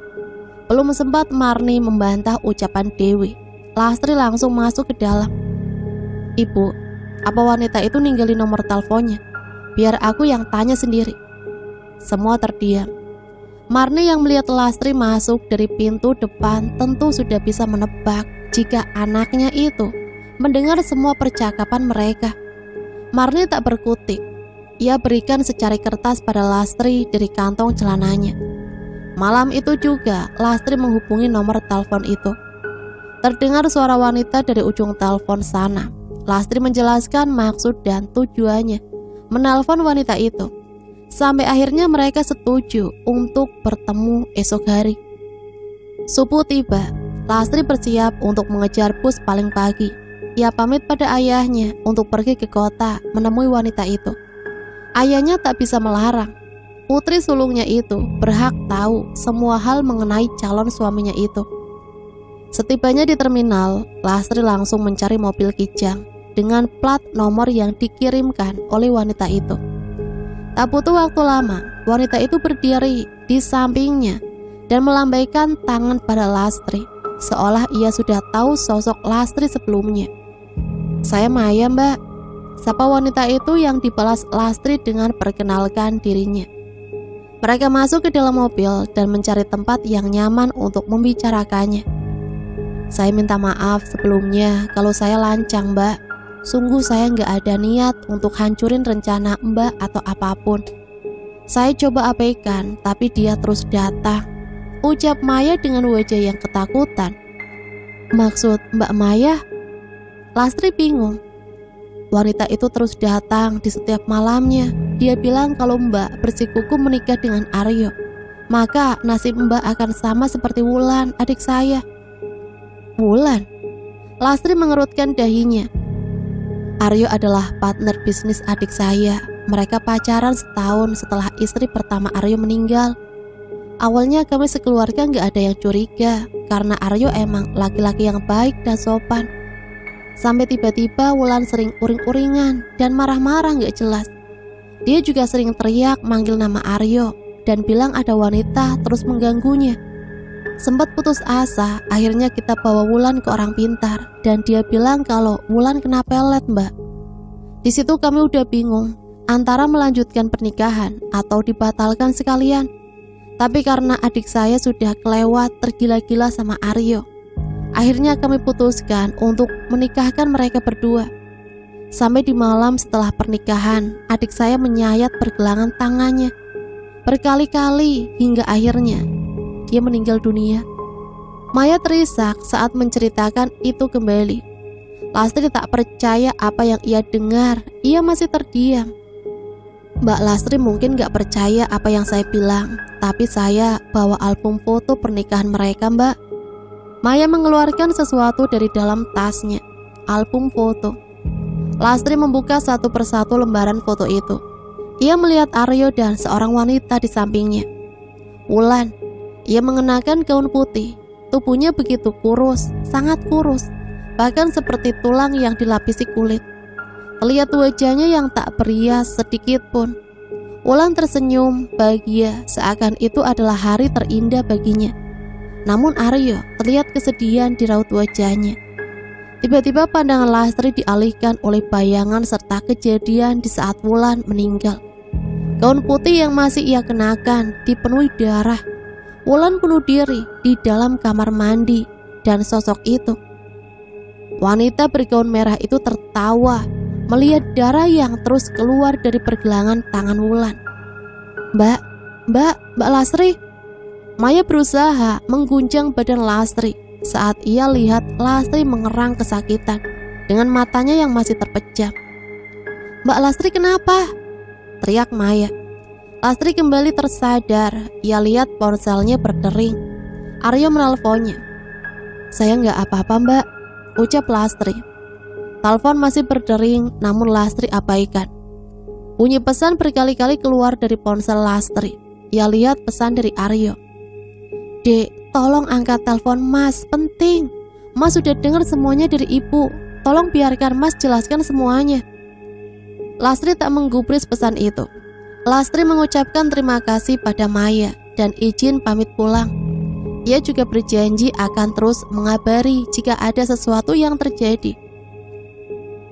Speaker 1: Belum sempat Marni membantah ucapan Dewi, Lastri langsung masuk ke dalam. Ibu, apa wanita itu ninggalin nomor teleponnya? Biar aku yang tanya sendiri. Semua terdiam. Marni yang melihat Lastri masuk dari pintu depan tentu sudah bisa menebak jika anaknya itu mendengar semua percakapan mereka. Marni tak berkutik. Ia berikan secari kertas pada Lastri dari kantong celananya. Malam itu juga Lastri menghubungi nomor telepon itu. Terdengar suara wanita dari ujung telepon sana. Lastri menjelaskan maksud dan tujuannya menelpon wanita itu. Sampai akhirnya mereka setuju untuk bertemu esok hari. Subuh tiba. Lastri bersiap untuk mengejar bus paling pagi. Ia pamit pada ayahnya untuk pergi ke kota menemui wanita itu. Ayahnya tak bisa melarang. Putri sulungnya itu berhak tahu semua hal mengenai calon suaminya itu. Setibanya di terminal, Lastri langsung mencari mobil Kijang dengan plat nomor yang dikirimkan oleh wanita itu. Tak butuh waktu lama, wanita itu berdiri di sampingnya dan melambaikan tangan pada Lastri, seolah ia sudah tahu sosok Lastri sebelumnya. Saya Maya, Mbak. Sapa wanita itu yang dibalas Lastri dengan perkenalkan dirinya. Mereka masuk ke dalam mobil dan mencari tempat yang nyaman untuk membicarakannya. Saya minta maaf sebelumnya kalau saya lancang, Mbak. Sungguh saya nggak ada niat untuk hancurin rencana Mbak atau apapun. Saya coba abaikan, tapi dia terus datang. Ucap Maya dengan wajah yang ketakutan. Maksud Mbak Maya? Lastri bingung. Wanita itu terus datang di setiap malamnya. Dia bilang kalau Mbak bersikukuh menikah dengan Aryo, maka nasib Mbak akan sama seperti Wulan, adik saya. Wulan? Lastri mengerutkan dahinya. Aryo adalah partner bisnis adik saya. Mereka pacaran setahun setelah istri pertama Aryo meninggal. Awalnya kami sekeluarga gak ada yang curiga karena Aryo emang laki-laki yang baik dan sopan. Sampai tiba-tiba Wulan sering uring-uringan dan marah-marah gak jelas. Dia juga sering teriak manggil nama Aryo dan bilang ada wanita terus mengganggunya. Sempat putus asa, akhirnya kita bawa Wulan ke orang pintar dan dia bilang kalau Wulan kena pelet, Mbak. Di situ kami udah bingung antara melanjutkan pernikahan atau dibatalkan sekalian. Tapi karena adik saya sudah kelewat tergila-gila sama Aryo, akhirnya kami putuskan untuk menikahkan mereka berdua. Sampai di malam setelah pernikahan, adik saya menyayat pergelangan tangannya berkali-kali hingga akhirnya dia meninggal dunia. Maya terisak saat menceritakan itu kembali. Lastri tak percaya apa yang ia dengar. Ia masih terdiam. Mbak Lastri mungkin gak percaya apa yang saya bilang, tapi saya bawa album foto pernikahan mereka, Mbak. Maya mengeluarkan sesuatu dari dalam tasnya. Album foto. Lastri membuka satu persatu lembaran foto itu. Ia melihat Aryo dan seorang wanita di sampingnya. Wulan. Ia mengenakan gaun putih. Tubuhnya begitu kurus, sangat kurus. bahkan seperti tulang yang dilapisi kulit. Terlihat wajahnya yang tak berias sedikit pun. Wulan tersenyum bahagia seakan itu adalah hari terindah baginya. Namun Aryo terlihat kesedihan di raut wajahnya. Tiba-tiba pandangan Lastri dialihkan oleh bayangan serta kejadian di saat Wulan meninggal. Gaun putih yang masih ia kenakan dipenuhi darah. Wulan bunuh diri di dalam kamar mandi dan sosok itu. Wanita bergaun merah itu tertawa melihat darah yang terus keluar dari pergelangan tangan Wulan. Mbak Lastri. Maya berusaha mengguncang badan Lastri saat ia lihat Lastri mengerang kesakitan dengan matanya yang masih terpejam. Mbak Lastri kenapa? Teriak Maya. Lastri kembali tersadar. Ia lihat ponselnya berdering. Aryo menelponnya. Saya nggak apa-apa mbak, ucap Lastri. Telepon masih berdering namun Lastri abaikan. Bunyi pesan berkali-kali keluar dari ponsel Lastri. Ia lihat pesan dari Aryo. Dek, tolong angkat telepon mas, penting. Mas sudah dengar semuanya dari ibu. Tolong biarkan mas jelaskan semuanya. Lastri tak menggubris pesan itu. Lastri mengucapkan terima kasih pada Maya dan izin pamit pulang. Ia juga berjanji akan terus mengabari jika ada sesuatu yang terjadi.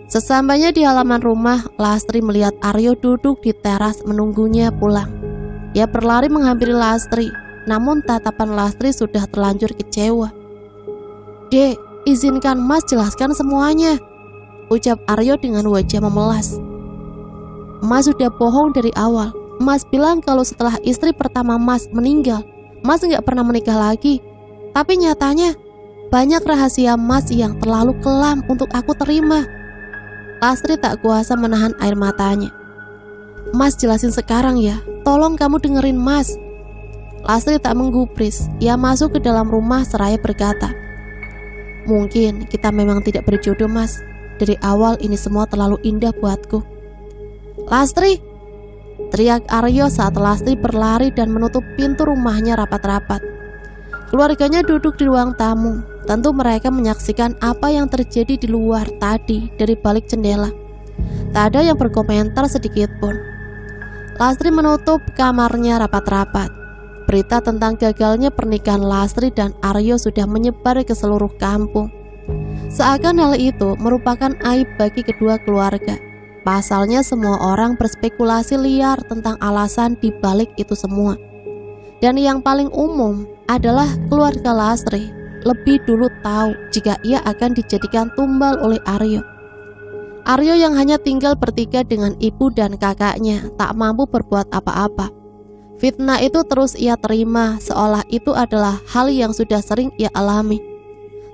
Speaker 1: Sesampainya di halaman rumah, Lastri melihat Aryo duduk di teras menunggunya pulang. Ia berlari menghampiri Lastri, namun tatapan Lastri sudah terlanjur kecewa. Dek, izinkan mas jelaskan semuanya, ucap Aryo dengan wajah memelas. Mas sudah bohong dari awal. Mas bilang kalau setelah istri pertama mas meninggal, mas nggak pernah menikah lagi. Tapi nyatanya banyak rahasia mas yang terlalu kelam untuk aku terima. Lastri tak kuasa menahan air matanya. Mas jelasin sekarang ya, tolong kamu dengerin mas. Lastri tak menggubris. Ia masuk ke dalam rumah seraya berkata, mungkin kita memang tidak berjodoh mas. Dari awal ini semua terlalu indah buatku. Lastri, teriak Aryo saat Lastri berlari dan menutup pintu rumahnya rapat-rapat. Keluarganya duduk di ruang tamu. Tentu mereka menyaksikan apa yang terjadi di luar tadi dari balik jendela. Tak ada yang berkomentar sedikit pun. Lastri menutup kamarnya rapat-rapat. Berita tentang gagalnya pernikahan Lastri dan Aryo sudah menyebar ke seluruh kampung. Seakan hal itu merupakan aib bagi kedua keluarga. Pasalnya semua orang berspekulasi liar tentang alasan di balik itu semua. Dan yang paling umum adalah keluarga Lastri lebih dulu tahu jika ia akan dijadikan tumbal oleh Aryo. Aryo yang hanya tinggal bertiga dengan ibu dan kakaknya tak mampu berbuat apa-apa. Fitnah itu terus ia terima seolah itu adalah hal yang sudah sering ia alami.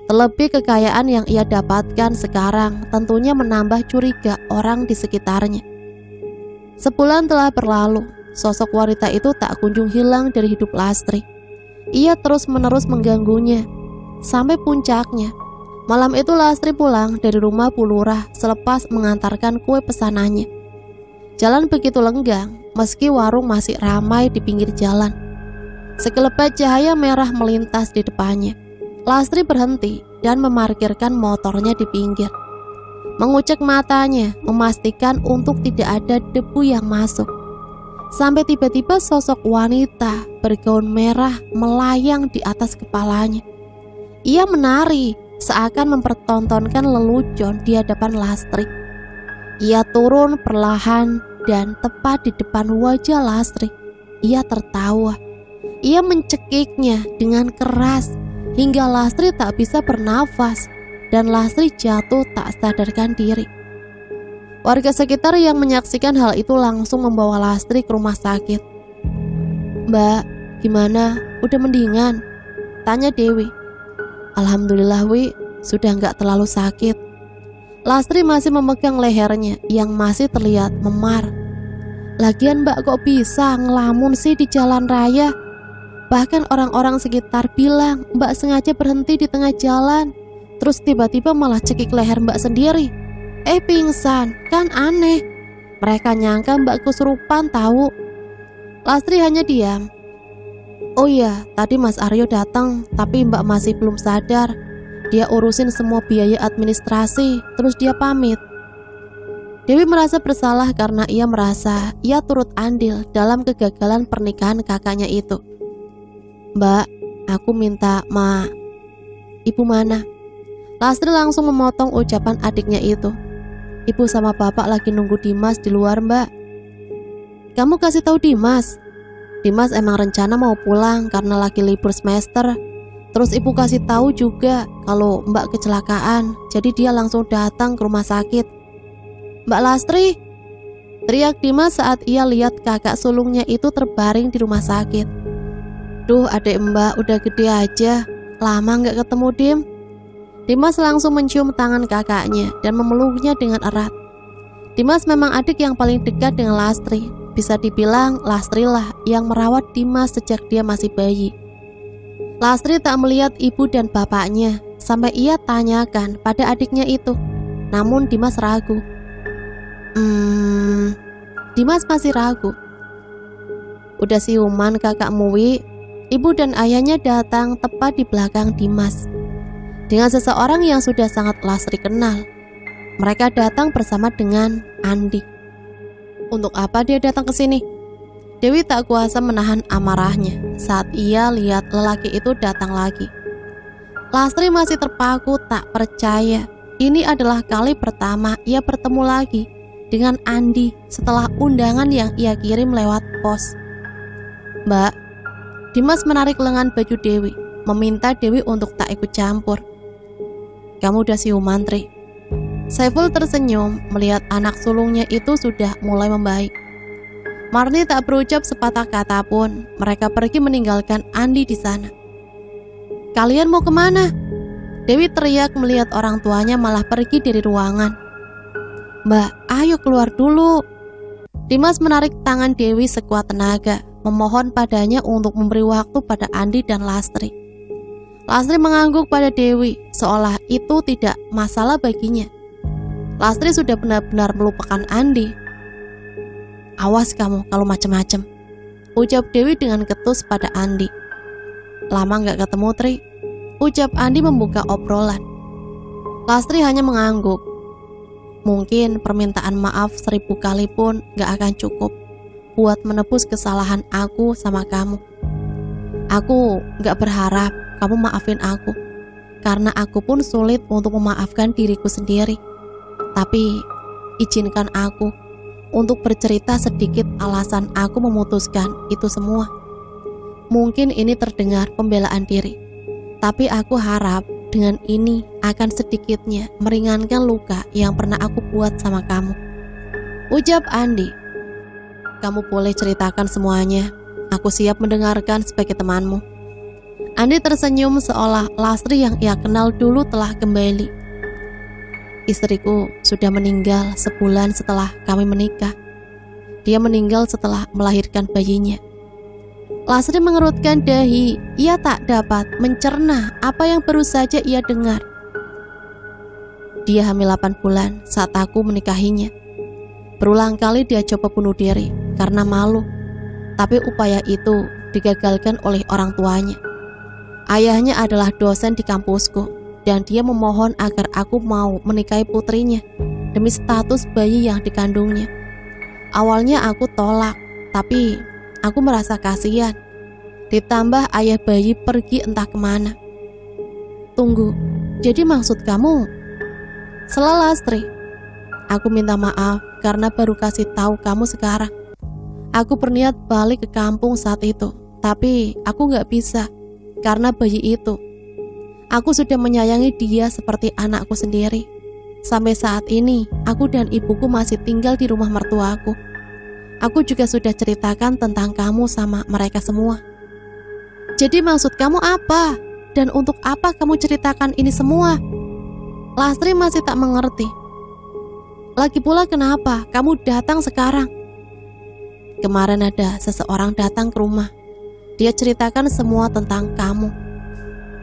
Speaker 1: Terlebih kekayaan yang ia dapatkan sekarang tentunya menambah curiga orang di sekitarnya. Sebulan telah berlalu, sosok wanita itu tak kunjung hilang dari hidup Lastri. Ia terus-menerus mengganggunya. Sampai puncaknya, malam itu Lastri pulang dari rumah Bu Lurah selepas mengantarkan kue pesanannya. Jalan begitu lenggang, meski warung masih ramai di pinggir jalan. Sekelebat cahaya merah melintas di depannya. Lastri berhenti dan memarkirkan motornya di pinggir. Mengucek matanya, memastikan untuk tidak ada debu yang masuk. Sampai tiba-tiba sosok wanita bergaun merah melayang di atas kepalanya. Ia menari seakan mempertontonkan lelucon di hadapan Lastri. Ia turun perlahan dan tepat di depan wajah Lastri. Ia tertawa. Ia mencekiknya dengan keras hingga Lastri tak bisa bernafas dan Lastri jatuh tak sadarkan diri. Warga sekitar yang menyaksikan hal itu langsung membawa Lastri ke rumah sakit. Mbak, gimana? Udah mendingan? Tanya Dewi. Alhamdulillah Wi, sudah nggak terlalu sakit. Lastri masih memegang lehernya yang masih terlihat memar. Lagian mbak kok bisa ngelamun sih di jalan raya? Bahkan orang-orang sekitar bilang mbak sengaja berhenti di tengah jalan, terus tiba-tiba malah cekik leher mbak sendiri. Pingsan, kan aneh. Mereka nyangka mbak kesurupan tahu. Lastri hanya diam. Oh iya, tadi Mas Aryo datang, tapi mbak masih belum sadar. Dia urusin semua biaya administrasi, terus dia pamit. Dewi merasa bersalah karena ia merasa ia turut andil dalam kegagalan pernikahan kakaknya itu. Mbak, aku minta Ibu mana? Lastri langsung memotong ucapan adiknya itu. Ibu sama bapak lagi nunggu Dimas di luar, Mbak. Kamu kasih tahu Dimas? Dimas emang rencana mau pulang karena lagi libur semester. Terus ibu kasih tahu juga kalau Mbak kecelakaan, jadi dia langsung datang ke rumah sakit. Mbak Lastri, teriak Dimas saat ia lihat kakak sulungnya itu terbaring di rumah sakit. Duh, adik Mbak udah gede aja, lama gak ketemu Dim. Dimas langsung mencium tangan kakaknya dan memeluknya dengan erat. Dimas memang adik yang paling dekat dengan Lastri. Bisa dibilang Lastri lah yang merawat Dimas sejak dia masih bayi. Lastri tak melihat ibu dan bapaknya sampai ia tanyakan pada adiknya itu. Namun Dimas ragu. Dimas masih ragu. Udah siuman kakakmu Wi. Ibu dan ayahnya datang tepat di belakang Dimas dengan seseorang yang sudah sangat Lastri kenal. Mereka datang bersama dengan Andi. Untuk apa dia datang ke sini? Dewi tak kuasa menahan amarahnya saat ia lihat lelaki itu datang lagi. Lastri masih terpaku tak percaya. Ini adalah kali pertama ia bertemu lagi dengan Andi setelah undangan yang ia kirim lewat pos. Mbak, Dimas menarik lengan baju Dewi, meminta Dewi untuk tak ikut campur. Kamu udah siuman, Tri? Saiful tersenyum melihat anak sulungnya itu sudah mulai membaik. Marni tak berucap sepatah kata pun. Mereka pergi meninggalkan Andi di sana. Kalian mau kemana? Dewi teriak melihat orang tuanya malah pergi dari ruangan. Mbak, ayo keluar dulu. Dimas menarik tangan Dewi sekuat tenaga, memohon padanya untuk memberi waktu pada Andi dan Lastri. Lastri mengangguk pada Dewi, seolah itu tidak masalah baginya. Lastri sudah benar-benar melupakan Andi. Awas kamu kalau macam-macam, ucap Dewi dengan ketus pada Andi. Lama gak ketemu, Tri, ucap Andi membuka obrolan. Lastri hanya mengangguk. Mungkin permintaan maaf 1000 kali pun gak akan cukup buat menebus kesalahan aku sama kamu. Aku gak berharap kamu maafin aku, karena aku pun sulit untuk memaafkan diriku sendiri. Tapi izinkan aku untuk bercerita sedikit alasan aku memutuskan itu semua. Mungkin ini terdengar pembelaan diri, tapi aku harap dengan ini akan sedikitnya meringankan luka yang pernah aku buat sama kamu, ucap Andi. Kamu boleh ceritakan semuanya, aku siap mendengarkan sebagai temanmu. Andi tersenyum seolah Lastri yang ia kenal dulu telah kembali. Istriku sudah meninggal sebulan setelah kami menikah. Dia meninggal setelah melahirkan bayinya. Lastri mengerutkan dahi. Ia tak dapat mencerna apa yang baru saja ia dengar. Dia hamil 8 bulan saat aku menikahinya. Berulang kali dia coba bunuh diri karena malu, tapi upaya itu digagalkan oleh orang tuanya. Ayahnya adalah dosen di kampusku, dan dia memohon agar aku mau menikahi putrinya demi status bayi yang dikandungnya. Awalnya aku tolak, tapi aku merasa kasihan. Ditambah ayah bayi pergi entah kemana. Tunggu, jadi maksud kamu? Sela Lastri, aku minta maaf karena baru kasih tahu kamu sekarang. Aku berniat balik ke kampung saat itu, tapi aku gak bisa karena bayi itu. Aku sudah menyayangi dia seperti anakku sendiri. Sampai saat ini, aku dan ibuku masih tinggal di rumah mertuaku. Aku juga sudah ceritakan tentang kamu sama mereka semua. Jadi maksud kamu apa? Dan untuk apa kamu ceritakan ini semua? Lastri masih tak mengerti. Lagi pula kenapa kamu datang sekarang? Kemarin ada seseorang datang ke rumah. Dia ceritakan semua tentang kamu.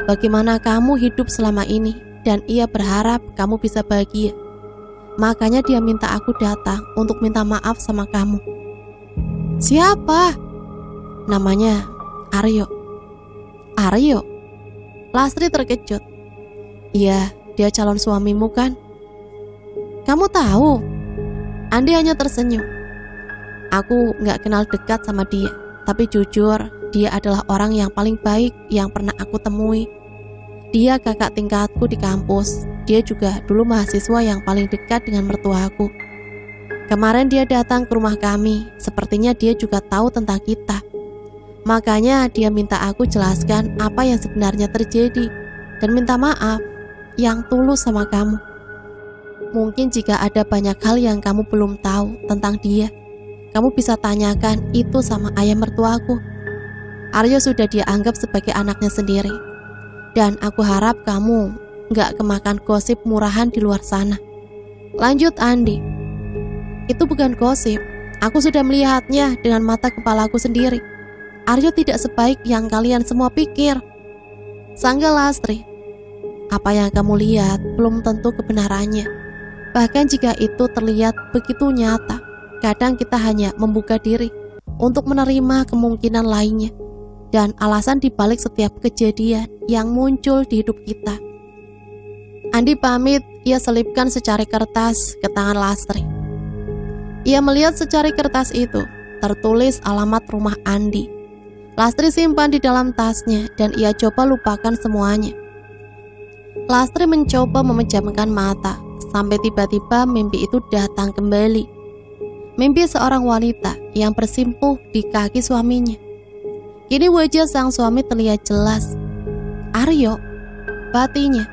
Speaker 1: Bagaimana kamu hidup selama ini, dan ia berharap kamu bisa bahagia. Makanya dia minta aku datang untuk minta maaf sama kamu. Siapa? Namanya Aryo. Aryo? Lastri terkejut. Iya, dia calon suamimu kan? Kamu tahu? Andi hanya tersenyum. Aku gak kenal dekat sama dia, tapi jujur, dia adalah orang yang paling baik yang pernah aku temui. Dia kakak tingkatku di kampus. Dia juga dulu mahasiswa yang paling dekat dengan mertuaku. Kemarin dia datang ke rumah kami. Sepertinya dia juga tahu tentang kita. Makanya dia minta aku jelaskan apa yang sebenarnya terjadi dan minta maaf yang tulus sama kamu. Mungkin jika ada banyak hal yang kamu belum tahu tentang dia, kamu bisa tanyakan itu sama ayah mertuaku. Aryo sudah dia anggap sebagai anaknya sendiri. Dan aku harap kamu gak kemakan gosip murahan di luar sana. Lanjut Andi. Itu bukan gosip. Aku sudah melihatnya dengan mata kepalaku sendiri. Aryo tidak sebaik yang kalian semua pikir. Sangga Lastri. Apa yang kamu lihat belum tentu kebenarannya. Bahkan jika itu terlihat begitu nyata, kadang kita hanya membuka diri untuk menerima kemungkinan lainnya dan alasan dibalik setiap kejadian yang muncul di hidup kita. Andi pamit, ia selipkan secari kertas ke tangan Lastri. Ia melihat secari kertas itu, tertulis alamat rumah Andi. Lastri simpan di dalam tasnya dan ia coba lupakan semuanya. Lastri mencoba memejamkan mata, sampai tiba-tiba mimpi itu datang kembali. Mimpi seorang wanita yang bersimpuh di kaki suaminya. Kini wajah sang suami terlihat jelas. Aryo, batinya.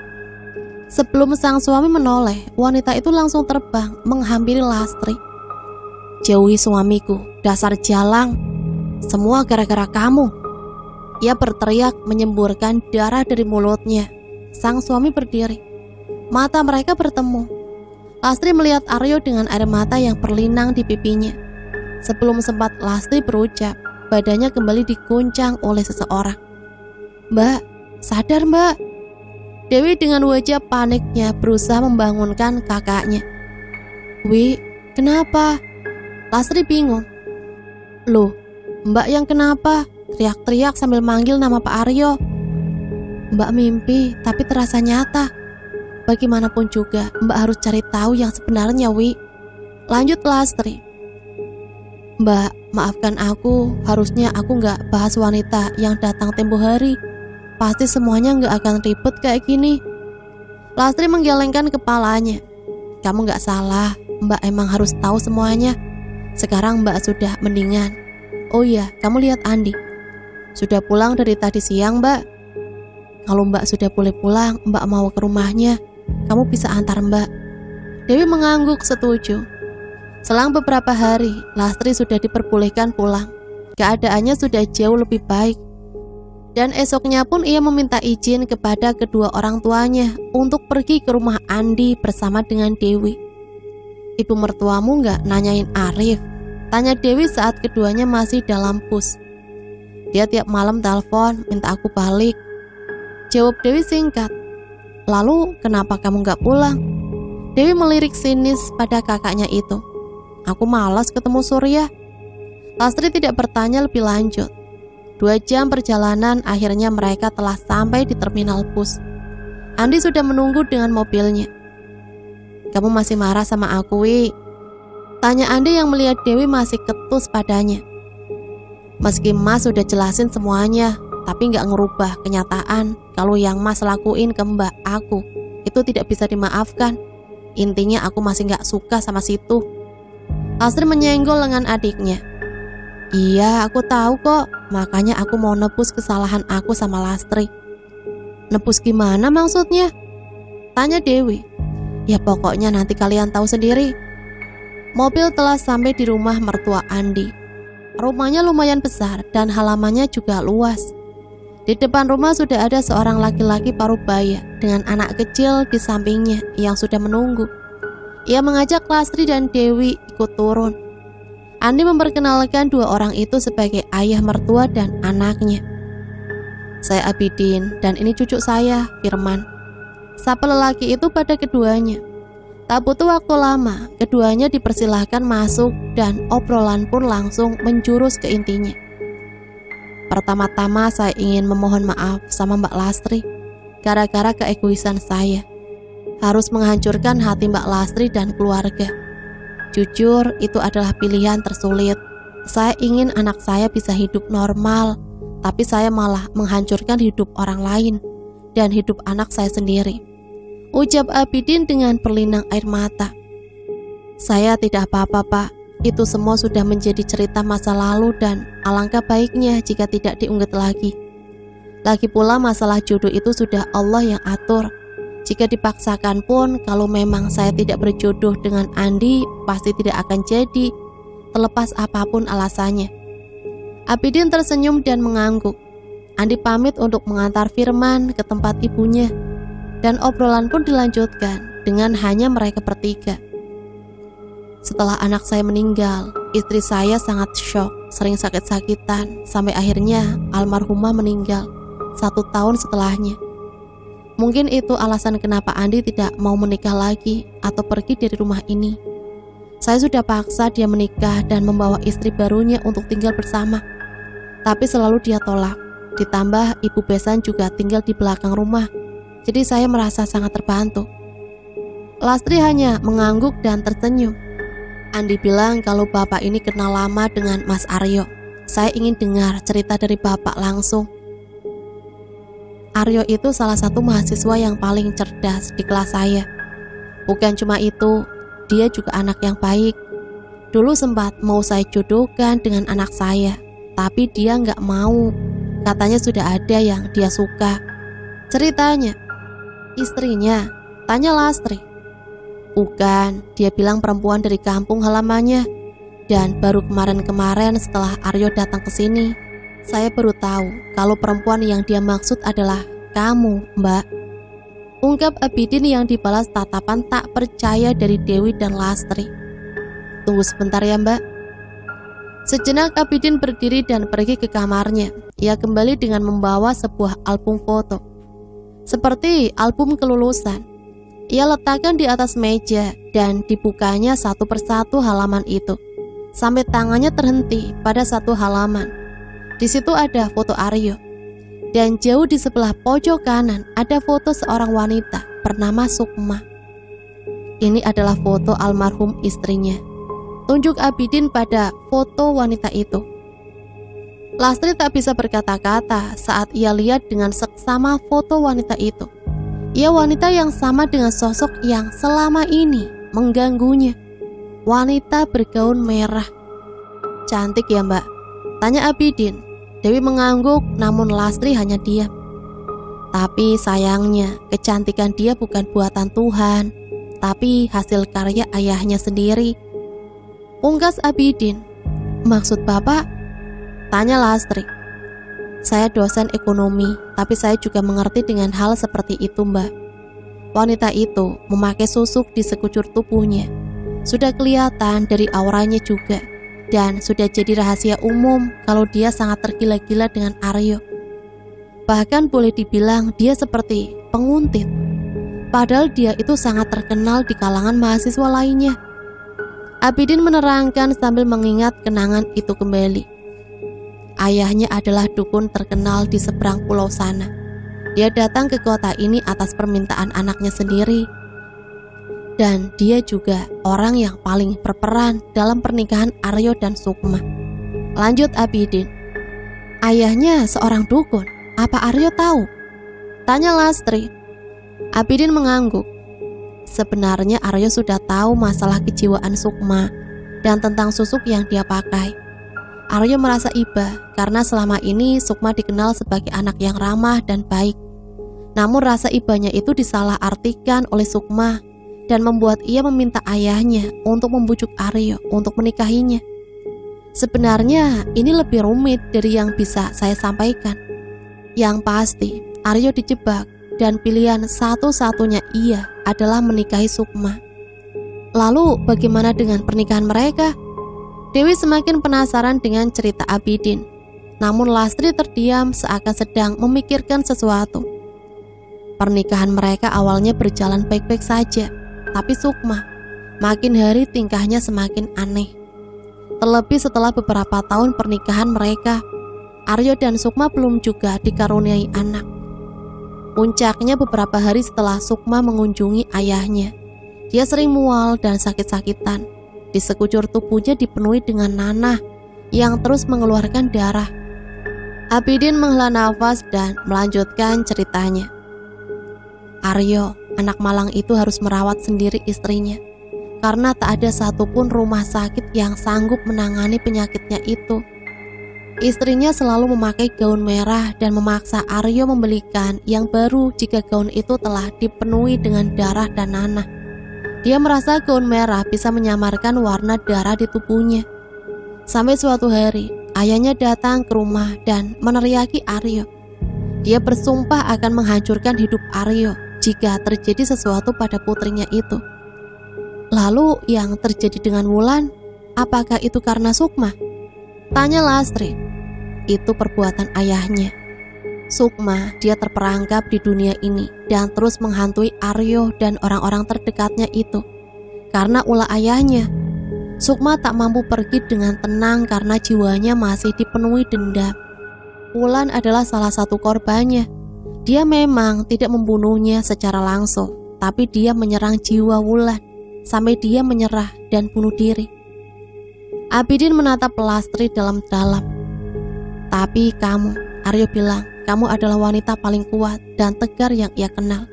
Speaker 1: Sebelum sang suami menoleh, wanita itu langsung terbang menghampiri Lastri. Jauhi suamiku, dasar jalang. Semua gara-gara kamu. Ia berteriak menyemburkan darah dari mulutnya. Sang suami berdiri. Mata mereka bertemu. Lastri melihat Aryo dengan air mata yang berlinang di pipinya. Sebelum sempat Lastri berucap, badannya kembali diguncang oleh seseorang. Mbak, sadar mbak. Dewi dengan wajah paniknya berusaha membangunkan kakaknya. Wi, kenapa? Lastri bingung. Loh, mbak yang kenapa? Teriak-teriak sambil manggil nama Pak Aryo. Mbak mimpi, tapi terasa nyata. Bagaimanapun juga, mbak harus cari tahu yang sebenarnya, Wi. Lanjut Lastri. Mbak, maafkan aku. Harusnya aku gak bahas wanita yang datang tempo hari. Pasti semuanya gak akan ribet kayak gini. Lastri menggelengkan kepalanya. Kamu gak salah. Mbak emang harus tahu semuanya. Sekarang mbak sudah mendingan. Oh iya, kamu lihat Andi. Sudah pulang dari tadi siang, mbak. Kalau mbak sudah boleh pulang, mbak mau ke rumahnya. Kamu bisa antar mbak. Dewi mengangguk setuju. Selang beberapa hari, Lastri sudah diperbolehkan pulang. Keadaannya sudah jauh lebih baik. Dan esoknya pun ia meminta izin kepada kedua orang tuanya untuk pergi ke rumah Andi bersama dengan Dewi. Ibu mertuamu gak nanyain Arif? Tanya Dewi saat keduanya masih dalam bus. Dia tiap malam telepon minta aku balik. Jawab Dewi singkat. Lalu kenapa kamu gak pulang? Dewi melirik sinis pada kakaknya itu. Aku malas ketemu Surya. Lastri tidak bertanya lebih lanjut. 2 jam perjalanan akhirnya mereka telah sampai di terminal bus. Andi sudah menunggu dengan mobilnya. Kamu masih marah sama aku, Wi? Tanya Andi yang melihat Dewi masih ketus padanya. Meski Mas sudah jelasin semuanya, tapi gak ngerubah kenyataan kalau yang Mas lakuin ke mbak aku itu tidak bisa dimaafkan. Intinya aku masih gak suka sama situ. Lastri menyenggol lengan adiknya. Iya, aku tahu kok. Makanya aku mau nebus kesalahan aku sama Lastri. Nebus gimana maksudnya? Tanya Dewi. Ya pokoknya nanti kalian tahu sendiri. Mobil telah sampai di rumah mertua Andi. Rumahnya lumayan besar dan halamannya juga luas. Di depan rumah sudah ada seorang laki-laki parubaya dengan anak kecil di sampingnya yang sudah menunggu. Ia mengajak Lastri dan Dewi ikut turun. Andi memperkenalkan 2 orang itu sebagai ayah mertua dan anaknya. Saya Abidin dan ini cucu saya, Firman. Sapa lelaki itu pada keduanya. Tak butuh waktu lama, keduanya dipersilahkan masuk dan obrolan pun langsung menjurus ke intinya. Pertama-tama saya ingin memohon maaf sama Mbak Lastri. gara-gara keegoisan saya. Harus menghancurkan hati Mbak Lastri dan keluarga. Jujur, itu adalah pilihan tersulit. Saya ingin anak saya bisa hidup normal, tapi saya malah menghancurkan hidup orang lain dan hidup anak saya sendiri, ucap Abidin dengan berlinang air mata. Saya tidak apa-apa, Pak. Itu semua sudah menjadi cerita masa lalu dan alangkah baiknya jika tidak diungkit lagi. Lagi pula masalah jodoh itu sudah Allah yang atur. Jika dipaksakan pun, kalau memang saya tidak berjodoh dengan Andi, pasti tidak akan jadi, terlepas apapun alasannya. Abidin tersenyum dan mengangguk. Andi pamit untuk mengantar Firman ke tempat ibunya, dan obrolan pun dilanjutkan dengan hanya mereka bertiga. Setelah anak saya meninggal, istri saya sangat syok, sering sakit-sakitan, sampai akhirnya almarhumah meninggal 1 tahun setelahnya. Mungkin itu alasan kenapa Andi tidak mau menikah lagi atau pergi dari rumah ini. Saya sudah paksa dia menikah dan membawa istri barunya untuk tinggal bersama, tapi selalu dia tolak. Ditambah ibu besan juga tinggal di belakang rumah, jadi saya merasa sangat terbantu. Lastri hanya mengangguk dan tersenyum. Andi bilang kalau bapak ini kenal lama dengan Mas Aryo. Saya ingin dengar cerita dari bapak langsung. Aryo itu salah satu mahasiswa yang paling cerdas di kelas saya. Bukan cuma itu, dia juga anak yang baik. Dulu sempat mau saya jodohkan dengan anak saya, tapi dia nggak mau. Katanya sudah ada yang dia suka. Ceritanya, istrinya, tanya Lastri. Bukan, dia bilang perempuan dari kampung halamannya. Dan baru kemarin-kemarin setelah Aryo datang ke sini, saya baru tahu kalau perempuan yang dia maksud adalah kamu, Mbak. Ungkap Abidin yang dibalas tatapan tak percaya dari Dewi dan Lastri. Tunggu sebentar ya, Mbak. Sejenak Abidin berdiri dan pergi ke kamarnya. Ia kembali dengan membawa sebuah album foto, seperti album kelulusan. Ia letakkan di atas meja dan dibukanya satu persatu halaman itu, sampai tangannya terhenti pada satu halaman. Di situ ada foto Aryo, dan jauh di sebelah pojok kanan ada foto seorang wanita bernama Sukma. Ini adalah foto almarhum istrinya. Tunjuk Abidin pada foto wanita itu. Lastri tak bisa berkata-kata saat ia lihat dengan seksama foto wanita itu. Ia wanita yang sama dengan sosok yang selama ini mengganggunya. Wanita bergaun merah. Cantik ya, Mbak? Tanya Abidin. Dewi mengangguk, namun Lastri hanya diam. Tapi sayangnya, kecantikan dia bukan buatan Tuhan, tapi hasil karya ayahnya sendiri. Ungkas Abidin. Maksud Bapak? Tanya Lastri. Saya dosen ekonomi, tapi saya juga mengerti dengan hal seperti itu, Mbak. Wanita itu memakai susuk di sekujur tubuhnya. Sudah kelihatan dari auranya juga, dan sudah jadi rahasia umum kalau dia sangat tergila-gila dengan Aryo. Bahkan boleh dibilang dia seperti penguntit. Padahal dia itu sangat terkenal di kalangan mahasiswa lainnya. Abidin menerangkan sambil mengingat kenangan itu kembali. Ayahnya adalah dukun terkenal di seberang pulau sana. Dia datang ke kota ini atas permintaan anaknya sendiri. Dan dia juga orang yang paling berperan dalam pernikahan Aryo dan Sukma. Lanjut Abidin. Ayahnya seorang dukun. Apa Aryo tahu? Tanya Lastri. Abidin mengangguk. Sebenarnya Aryo sudah tahu masalah kejiwaan Sukma dan tentang susuk yang dia pakai. Aryo merasa iba karena selama ini Sukma dikenal sebagai anak yang ramah dan baik. Namun rasa ibanya itu disalahartikan oleh Sukma dan membuat ia meminta ayahnya untuk membujuk Aryo untuk menikahinya. Sebenarnya ini lebih rumit dari yang bisa saya sampaikan. Yang pasti Aryo dijebak dan pilihan satu-satunya ia adalah menikahi Sukma. Lalu bagaimana dengan pernikahan mereka? Dewi semakin penasaran dengan cerita Abidin. Namun Lastri terdiam seakan sedang memikirkan sesuatu. Pernikahan mereka awalnya berjalan baik-baik saja, tapi Sukma makin hari tingkahnya semakin aneh. Terlebih setelah beberapa tahun pernikahan mereka, Aryo dan Sukma belum juga dikaruniai anak. Puncaknya beberapa hari setelah Sukma mengunjungi ayahnya. Dia sering mual dan sakit-sakitan. Di sekujur tubuhnya dipenuhi dengan nanah yang terus mengeluarkan darah. Abidin menghela nafas dan melanjutkan ceritanya. Aryo, anak malang itu harus merawat sendiri istrinya, karena tak ada satupun rumah sakit yang sanggup menangani penyakitnya itu. Istrinya selalu memakai gaun merah dan memaksa Aryo membelikan yang baru jika gaun itu telah dipenuhi dengan darah dan nanah. Dia merasa gaun merah bisa menyamarkan warna darah di tubuhnya. Sampai suatu hari, ayahnya datang ke rumah dan meneriaki Aryo. Dia bersumpah akan menghancurkan hidup Aryo jika terjadi sesuatu pada putrinya itu. Lalu yang terjadi dengan Wulan, apakah itu karena Sukma? Tanya Lastri. Itu perbuatan ayahnya. Sukma, dia terperangkap di dunia ini dan terus menghantui Aryo dan orang-orang terdekatnya itu. Karena ulah ayahnya, Sukma tak mampu pergi dengan tenang karena jiwanya masih dipenuhi dendam. Wulan adalah salah satu korbannya. Dia memang tidak membunuhnya secara langsung, tapi dia menyerang jiwa Wulan sampai dia menyerah dan bunuh diri. Abidin menatap Lastri dalam-dalam. Tapi kamu, Aryo bilang, kamu adalah wanita paling kuat dan tegar yang ia kenal.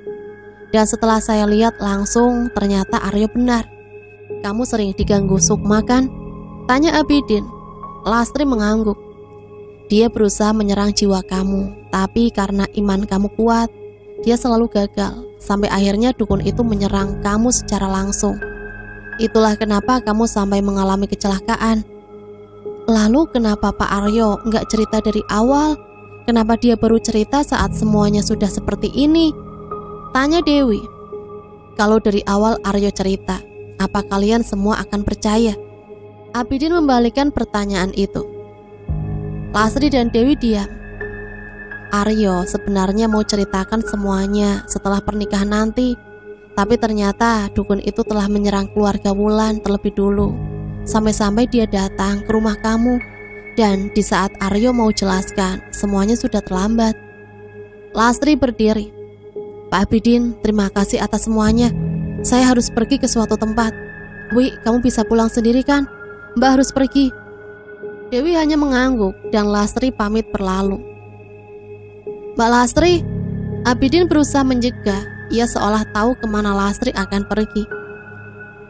Speaker 1: Dan setelah saya lihat langsung, ternyata Aryo benar. Kamu sering diganggu Sukma kan? Tanya Abidin. Lastri mengangguk. Dia berusaha menyerang jiwa kamu, tapi karena iman kamu kuat, dia selalu gagal. Sampai akhirnya dukun itu menyerang kamu secara langsung. Itulah kenapa kamu sampai mengalami kecelakaan. Lalu kenapa Pak Aryo nggak cerita dari awal? Kenapa dia baru cerita saat semuanya sudah seperti ini? Tanya Dewi. Kalau dari awal Aryo cerita, apa kalian semua akan percaya? Abidin membalikkan pertanyaan itu. Lastri dan Dewi diam. Aryo sebenarnya mau ceritakan semuanya setelah pernikahan nanti, tapi ternyata dukun itu telah menyerang keluarga Wulan terlebih dulu. Sampai-sampai dia datang ke rumah kamu. Dan di saat Aryo mau jelaskan, semuanya sudah terlambat. Lastri berdiri. Pak Abidin, terima kasih atas semuanya. Saya harus pergi ke suatu tempat. Wi, kamu bisa pulang sendiri kan? Mbak harus pergi. Dewi hanya mengangguk dan Lastri pamit berlalu. Mbak Lastri, Abidin berusaha mencegah. Ia seolah tahu kemana Lastri akan pergi.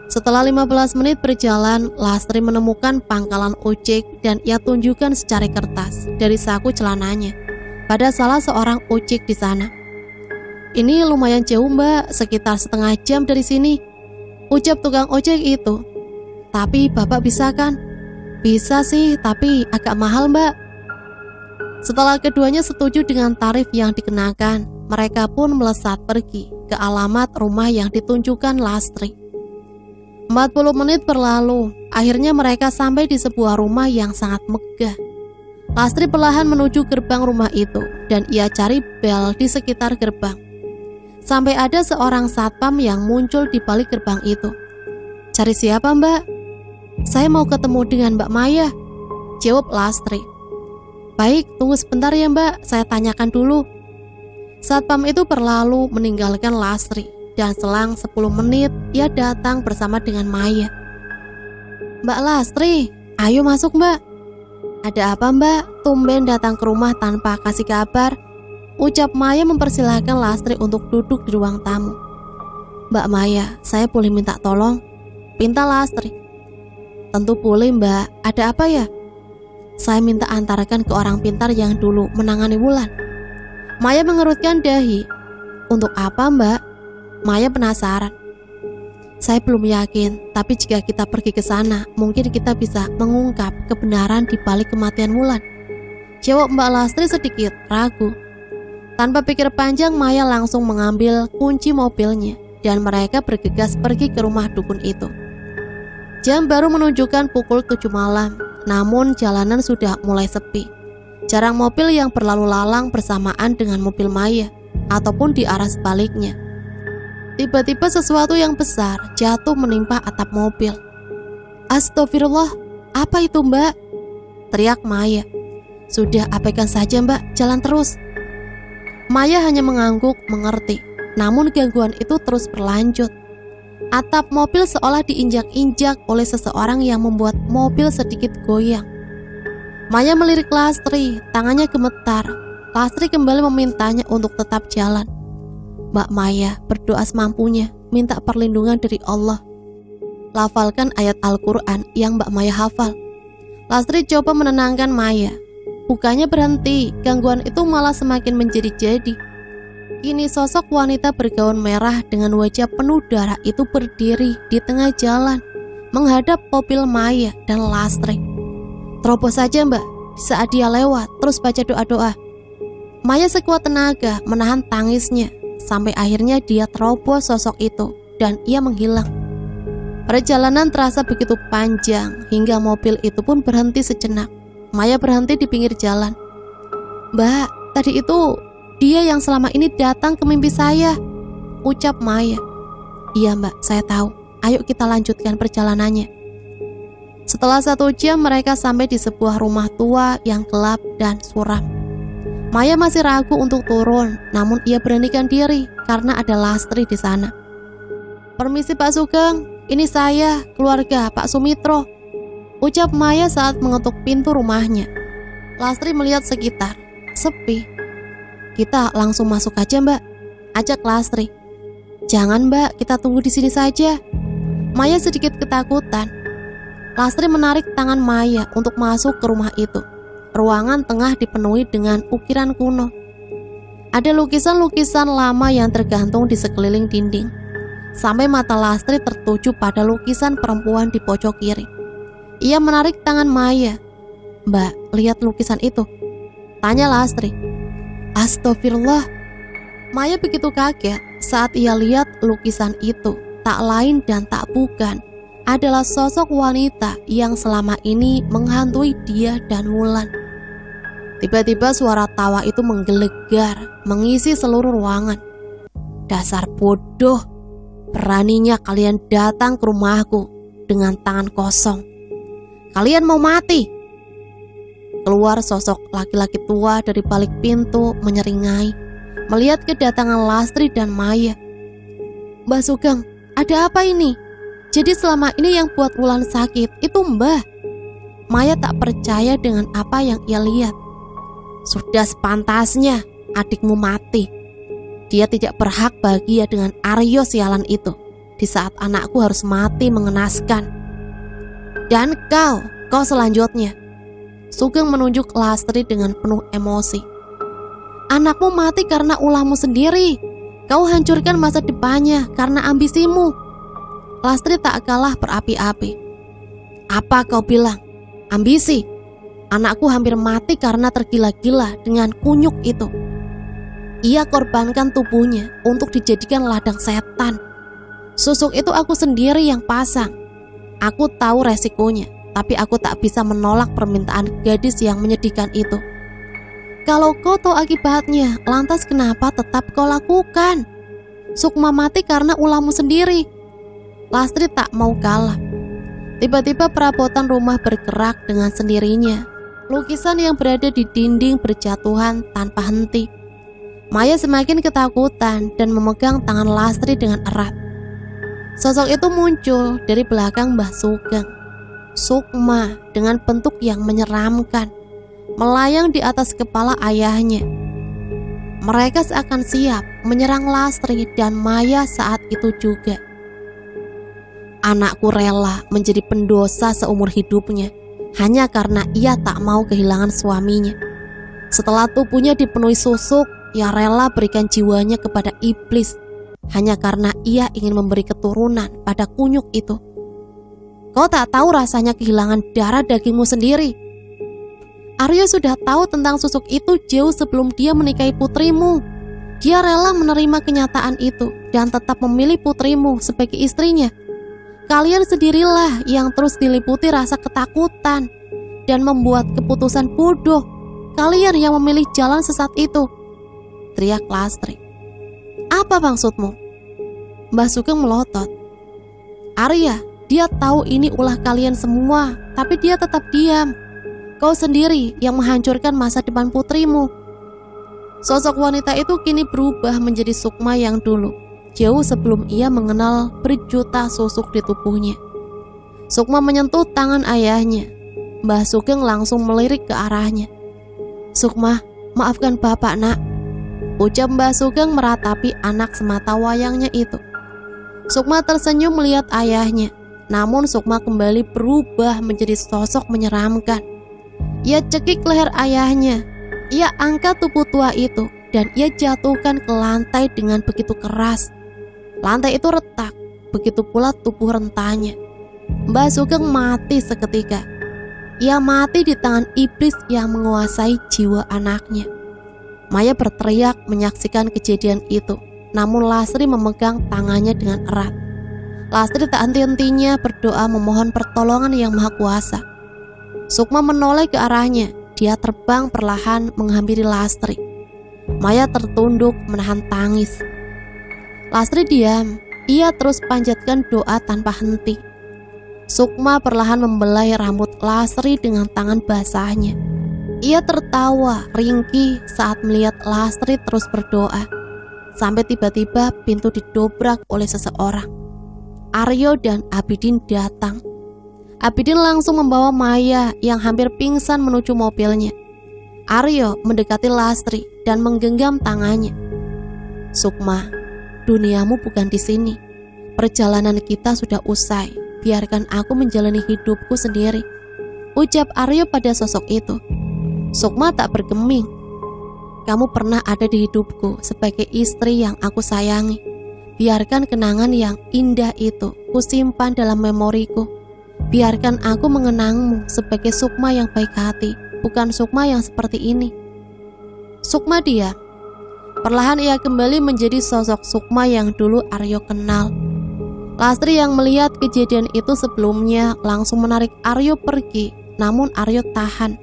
Speaker 1: Setelah 15 menit berjalan, Lastri menemukan pangkalan ojek dan ia tunjukkan secari kertas dari saku celananya pada salah seorang ojek di sana. Ini lumayan jauh mbak, sekitar setengah jam dari sini, ucap tukang ojek itu. Tapi bapak bisa kan? Bisa sih, tapi agak mahal mbak. Setelah keduanya setuju dengan tarif yang dikenakan, mereka pun melesat pergi ke alamat rumah yang ditunjukkan Lastri. 40 menit berlalu, akhirnya mereka sampai di sebuah rumah yang sangat megah. Lastri perlahan menuju gerbang rumah itu dan ia cari bel di sekitar gerbang. Sampai ada seorang satpam yang muncul di balik gerbang itu. Cari siapa mbak? Saya mau ketemu dengan Mbak Maya, jawab Lastri. Baik, tunggu sebentar ya mbak, saya tanyakan dulu. Satpam itu berlalu meninggalkan Lastri. Dan selang 10 menit, ia datang bersama dengan Maya. Mbak Lastri, ayo masuk mbak. Ada apa mbak? Tumben datang ke rumah tanpa kasih kabar, ucap Maya mempersilahkan Lastri untuk duduk di ruang tamu. Mbak Maya, saya boleh minta tolong? Pinta Lastri. Tentu boleh mbak, ada apa ya? Saya minta antarkan ke orang pintar yang dulu menangani Wulan. Maya mengerutkan dahi. Untuk apa mbak? Maya penasaran. Saya belum yakin, tapi jika kita pergi ke sana, mungkin kita bisa mengungkap kebenaran di balik kematian Wulan, jawab Mbak Lastri sedikit ragu. Tanpa pikir panjang, Maya langsung mengambil kunci mobilnya dan mereka bergegas pergi ke rumah dukun itu. Jam baru menunjukkan pukul 7 malam, namun jalanan sudah mulai sepi. Jarang mobil yang berlalu lalang bersamaan dengan mobil Maya ataupun di arah sebaliknya. Tiba-tiba sesuatu yang besar jatuh menimpa atap mobil. Astagfirullah, apa itu mbak? Teriak Maya. Sudah, abaikan saja mbak, jalan terus. Maya hanya mengangguk mengerti. Namun gangguan itu terus berlanjut. Atap mobil seolah diinjak-injak oleh seseorang yang membuat mobil sedikit goyang. Maya melirik Lastri, tangannya gemetar. Lastri kembali memintanya untuk tetap jalan. Mbak Maya berdoa semampunya, minta perlindungan dari Allah. Lafalkan ayat Al-Quran yang Mbak Maya hafal. Lastri coba menenangkan Maya. Bukannya berhenti, gangguan itu malah semakin menjadi-jadi. Kini sosok wanita bergaun merah dengan wajah penuh darah itu berdiri di tengah jalan, menghadap mobil Maya dan Lastri. Terobos saja Mbak, saat dia lewat, terus baca doa-doa. Maya sekuat tenaga menahan tangisnya, sampai akhirnya dia terobos sosok itu, dan ia menghilang. Perjalanan terasa begitu panjang, hingga mobil itu pun berhenti sejenak. Maya berhenti di pinggir jalan. Mbak, tadi itu dia yang selama ini datang ke mimpi saya, ucap Maya. Iya Mbak, saya tahu. Ayo kita lanjutkan perjalanannya. Setelah 1 jam mereka sampai di sebuah rumah tua yang gelap dan suram. Maya masih ragu untuk turun, namun ia beranikan diri karena ada Lastri di sana. Permisi Pak Sugeng, ini saya, keluarga Pak Sumitro, ucap Maya saat mengetuk pintu rumahnya. Lastri melihat sekitar, sepi. Kita langsung masuk aja Mbak, ajak Lastri. Jangan Mbak, kita tunggu di sini saja. Maya sedikit ketakutan. Lastri menarik tangan Maya untuk masuk ke rumah itu. Ruangan tengah dipenuhi dengan ukiran kuno. Ada lukisan-lukisan lama yang tergantung di sekeliling dinding. Sampai mata Lastri tertuju pada lukisan perempuan di pojok kiri. Ia menarik tangan Maya. Mbak, lihat lukisan itu, tanya Lastri. Astagfirullah. Maya begitu kaget saat ia lihat lukisan itu. Tak lain dan tak bukan adalah sosok wanita yang selama ini menghantui dia dan Wulan. Tiba-tiba suara tawa itu menggelegar, mengisi seluruh ruangan. Dasar bodoh, beraninya kalian datang ke rumahku dengan tangan kosong. Kalian mau mati? Keluar sosok laki-laki tua dari balik pintu menyeringai, melihat kedatangan Lastri dan Maya. Mbak Sugeng, ada apa ini? Jadi selama ini yang buat Wulan sakit itu Mbah. Maya tak percaya dengan apa yang ia lihat. Sudah sepantasnya adikmu mati. Dia tidak berhak bahagia dengan Aryo sialan itu di saat anakku harus mati mengenaskan. Dan kau selanjutnya. Sugeng menunjuk Lastri dengan penuh emosi. Anakmu mati karena ulahmu sendiri. Kau hancurkan masa depannya karena ambisimu. Lastri tak kalah berapi-api. Apa kau bilang? Ambisi? Anakku hampir mati karena tergila-gila dengan kunyuk itu. Ia korbankan tubuhnya untuk dijadikan ladang setan. Susuk itu aku sendiri yang pasang. Aku tahu resikonya, tapi aku tak bisa menolak permintaan gadis yang menyedihkan itu. Kalau kau tahu akibatnya, lantas kenapa tetap kau lakukan? Sukma mati karena ulahmu sendiri. Lastri tak mau kalah. Tiba-tiba perabotan rumah bergerak dengan sendirinya. Lukisan yang berada di dinding berjatuhan tanpa henti. Maya semakin ketakutan dan memegang tangan Lastri dengan erat. Sosok itu muncul dari belakang Mbah Sugeng. Sukma dengan bentuk yang menyeramkan, melayang di atas kepala ayahnya. Mereka seakan siap menyerang Lastri dan Maya saat itu juga. Anakku rela menjadi pendosa seumur hidupnya hanya karena ia tak mau kehilangan suaminya. Setelah tubuhnya dipenuhi susuk, ia rela berikan jiwanya kepada iblis hanya karena ia ingin memberi keturunan pada kunyuk itu. Kau tak tahu rasanya kehilangan darah dagingmu sendiri. Aryo sudah tahu tentang susuk itu jauh sebelum dia menikahi putrimu. Dia rela menerima kenyataan itu dan tetap memilih putrimu sebagai istrinya. Kalian sendirilah yang terus diliputi rasa ketakutan dan membuat keputusan bodoh. Kalian yang memilih jalan sesat itu, teriak Lastri. Apa maksudmu? Mbah Sugeng melotot. Arya, dia tahu ini ulah kalian semua, tapi dia tetap diam. Kau sendiri yang menghancurkan masa depan putrimu. Sosok wanita itu kini berubah menjadi Sukma yang dulu, jauh sebelum ia mengenal berjuta susuk di tubuhnya. Sukma menyentuh tangan ayahnya. Mbah Sugeng langsung melirik ke arahnya. "Sukma, maafkan bapak, nak," ucap Mbah Sugeng meratapi anak semata wayangnya itu. Sukma tersenyum melihat ayahnya, namun Sukma kembali berubah menjadi sosok menyeramkan. Ia cekik leher ayahnya. Ia angkat tubuh tua itu dan ia jatuhkan ke lantai dengan begitu keras. Lantai itu retak, begitu pula tubuh rentanya. Mbah Sugeng mati seketika. Ia mati di tangan iblis yang menguasai jiwa anaknya. Maya berteriak menyaksikan kejadian itu, namun Lastri memegang tangannya dengan erat. Lastri tak henti-hentinya berdoa memohon pertolongan yang maha kuasa. Sukma menoleh ke arahnya. Dia terbang perlahan menghampiri Lastri. Maya tertunduk menahan tangis. Lastri diam. Ia terus panjatkan doa tanpa henti. Sukma perlahan membelai rambut Lastri dengan tangan basahnya. Ia tertawa ringkih saat melihat Lastri terus berdoa. Sampai tiba-tiba pintu didobrak oleh seseorang. Aryo dan Abidin datang. Abidin langsung membawa Maya yang hampir pingsan menuju mobilnya. Aryo mendekati Lastri dan menggenggam tangannya. "Sukma, duniamu bukan di sini. Perjalanan kita sudah usai. Biarkan aku menjalani hidupku sendiri," ucap Aryo pada sosok itu. Sukma tak bergeming. "Kamu pernah ada di hidupku sebagai istri yang aku sayangi. Biarkan kenangan yang indah itu kusimpan dalam memoriku. Biarkan aku mengenangmu sebagai Sukma yang baik hati, bukan Sukma yang seperti ini." Sukma diam. Perlahan ia kembali menjadi sosok Sukma yang dulu Aryo kenal. Lastri yang melihat kejadian itu sebelumnya langsung menarik Aryo pergi, namun Aryo tahan.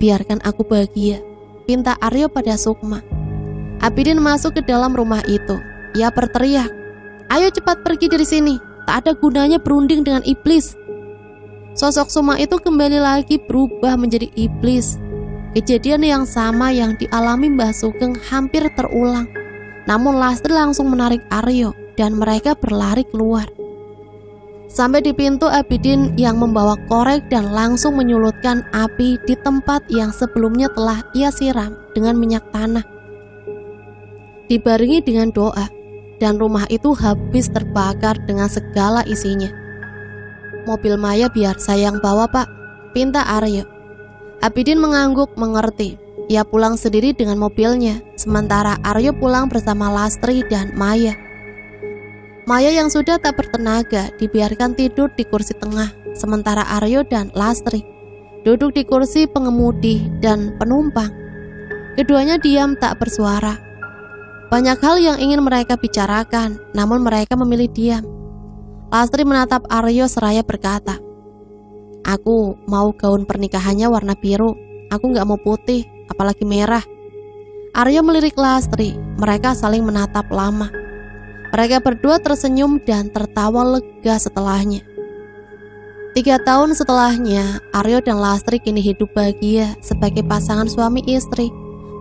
Speaker 1: "Biarkan aku bahagia," pinta Aryo pada Sukma. Abidin masuk ke dalam rumah itu. Ia berteriak, "Ayo cepat pergi dari sini. Tak ada gunanya berunding dengan iblis." Sosok Sukma itu kembali lagi berubah menjadi iblis. Kejadian yang sama yang dialami Mbah Sugeng hampir terulang. Namun Lastri langsung menarik Aryo dan mereka berlari keluar. Sampai di pintu, Abidin yang membawa korek dan langsung menyulutkan api di tempat yang sebelumnya telah ia siram dengan minyak tanah. Dibarengi dengan doa, dan rumah itu habis terbakar dengan segala isinya. "Mobil Maya biar saya yang bawa, Pak," pinta Aryo. Abidin mengangguk mengerti. Ia pulang sendiri dengan mobilnya, sementara Aryo pulang bersama Lastri dan Maya. Maya yang sudah tak bertenaga dibiarkan tidur di kursi tengah, sementara Aryo dan Lastri duduk di kursi pengemudi dan penumpang. Keduanya diam tak bersuara. Banyak hal yang ingin mereka bicarakan, namun mereka memilih diam. Lastri menatap Aryo seraya berkata, "Aku mau gaun pernikahannya warna biru. Aku gak mau putih, apalagi merah." Aryo melirik Lastri. Mereka saling menatap lama. Mereka berdua tersenyum dan tertawa lega setelahnya. 3 tahun setelahnya, Aryo dan Lastri kini hidup bahagia sebagai pasangan suami istri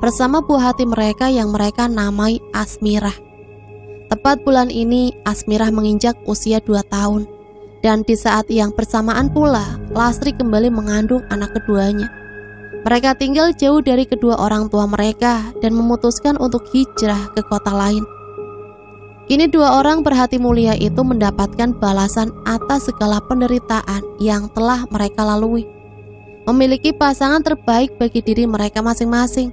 Speaker 1: bersama buah hati mereka yang mereka namai Asmirah. Tepat bulan ini, Asmirah menginjak usia 2 tahun. Dan di saat yang bersamaan pula, Lastri kembali mengandung anak keduanya. Mereka tinggal jauh dari kedua orang tua mereka dan memutuskan untuk hijrah ke kota lain. Kini 2 orang berhati mulia itu mendapatkan balasan atas segala penderitaan yang telah mereka lalui. Memiliki pasangan terbaik bagi diri mereka masing-masing.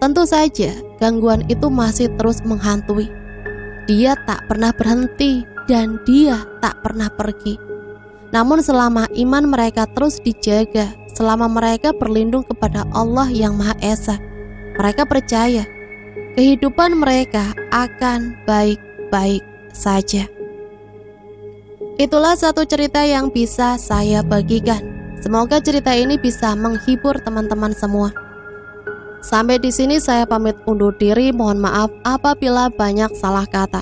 Speaker 1: Tentu saja, gangguan itu masih terus menghantui. Dia tak pernah berhenti dan dia tak pernah pergi. Namun selama iman mereka terus dijaga, selama mereka berlindung kepada Allah yang Maha Esa, mereka percaya kehidupan mereka akan baik-baik saja. Itulah satu cerita yang bisa saya bagikan. Semoga cerita ini bisa menghibur teman-teman semua. Sampai di sini saya pamit undur diri. Mohon maaf apabila banyak salah kata.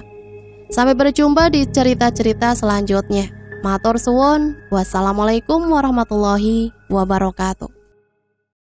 Speaker 1: Sampai berjumpa di cerita-cerita selanjutnya. Matur suwun. Wassalamualaikum warahmatullahi wabarakatuh.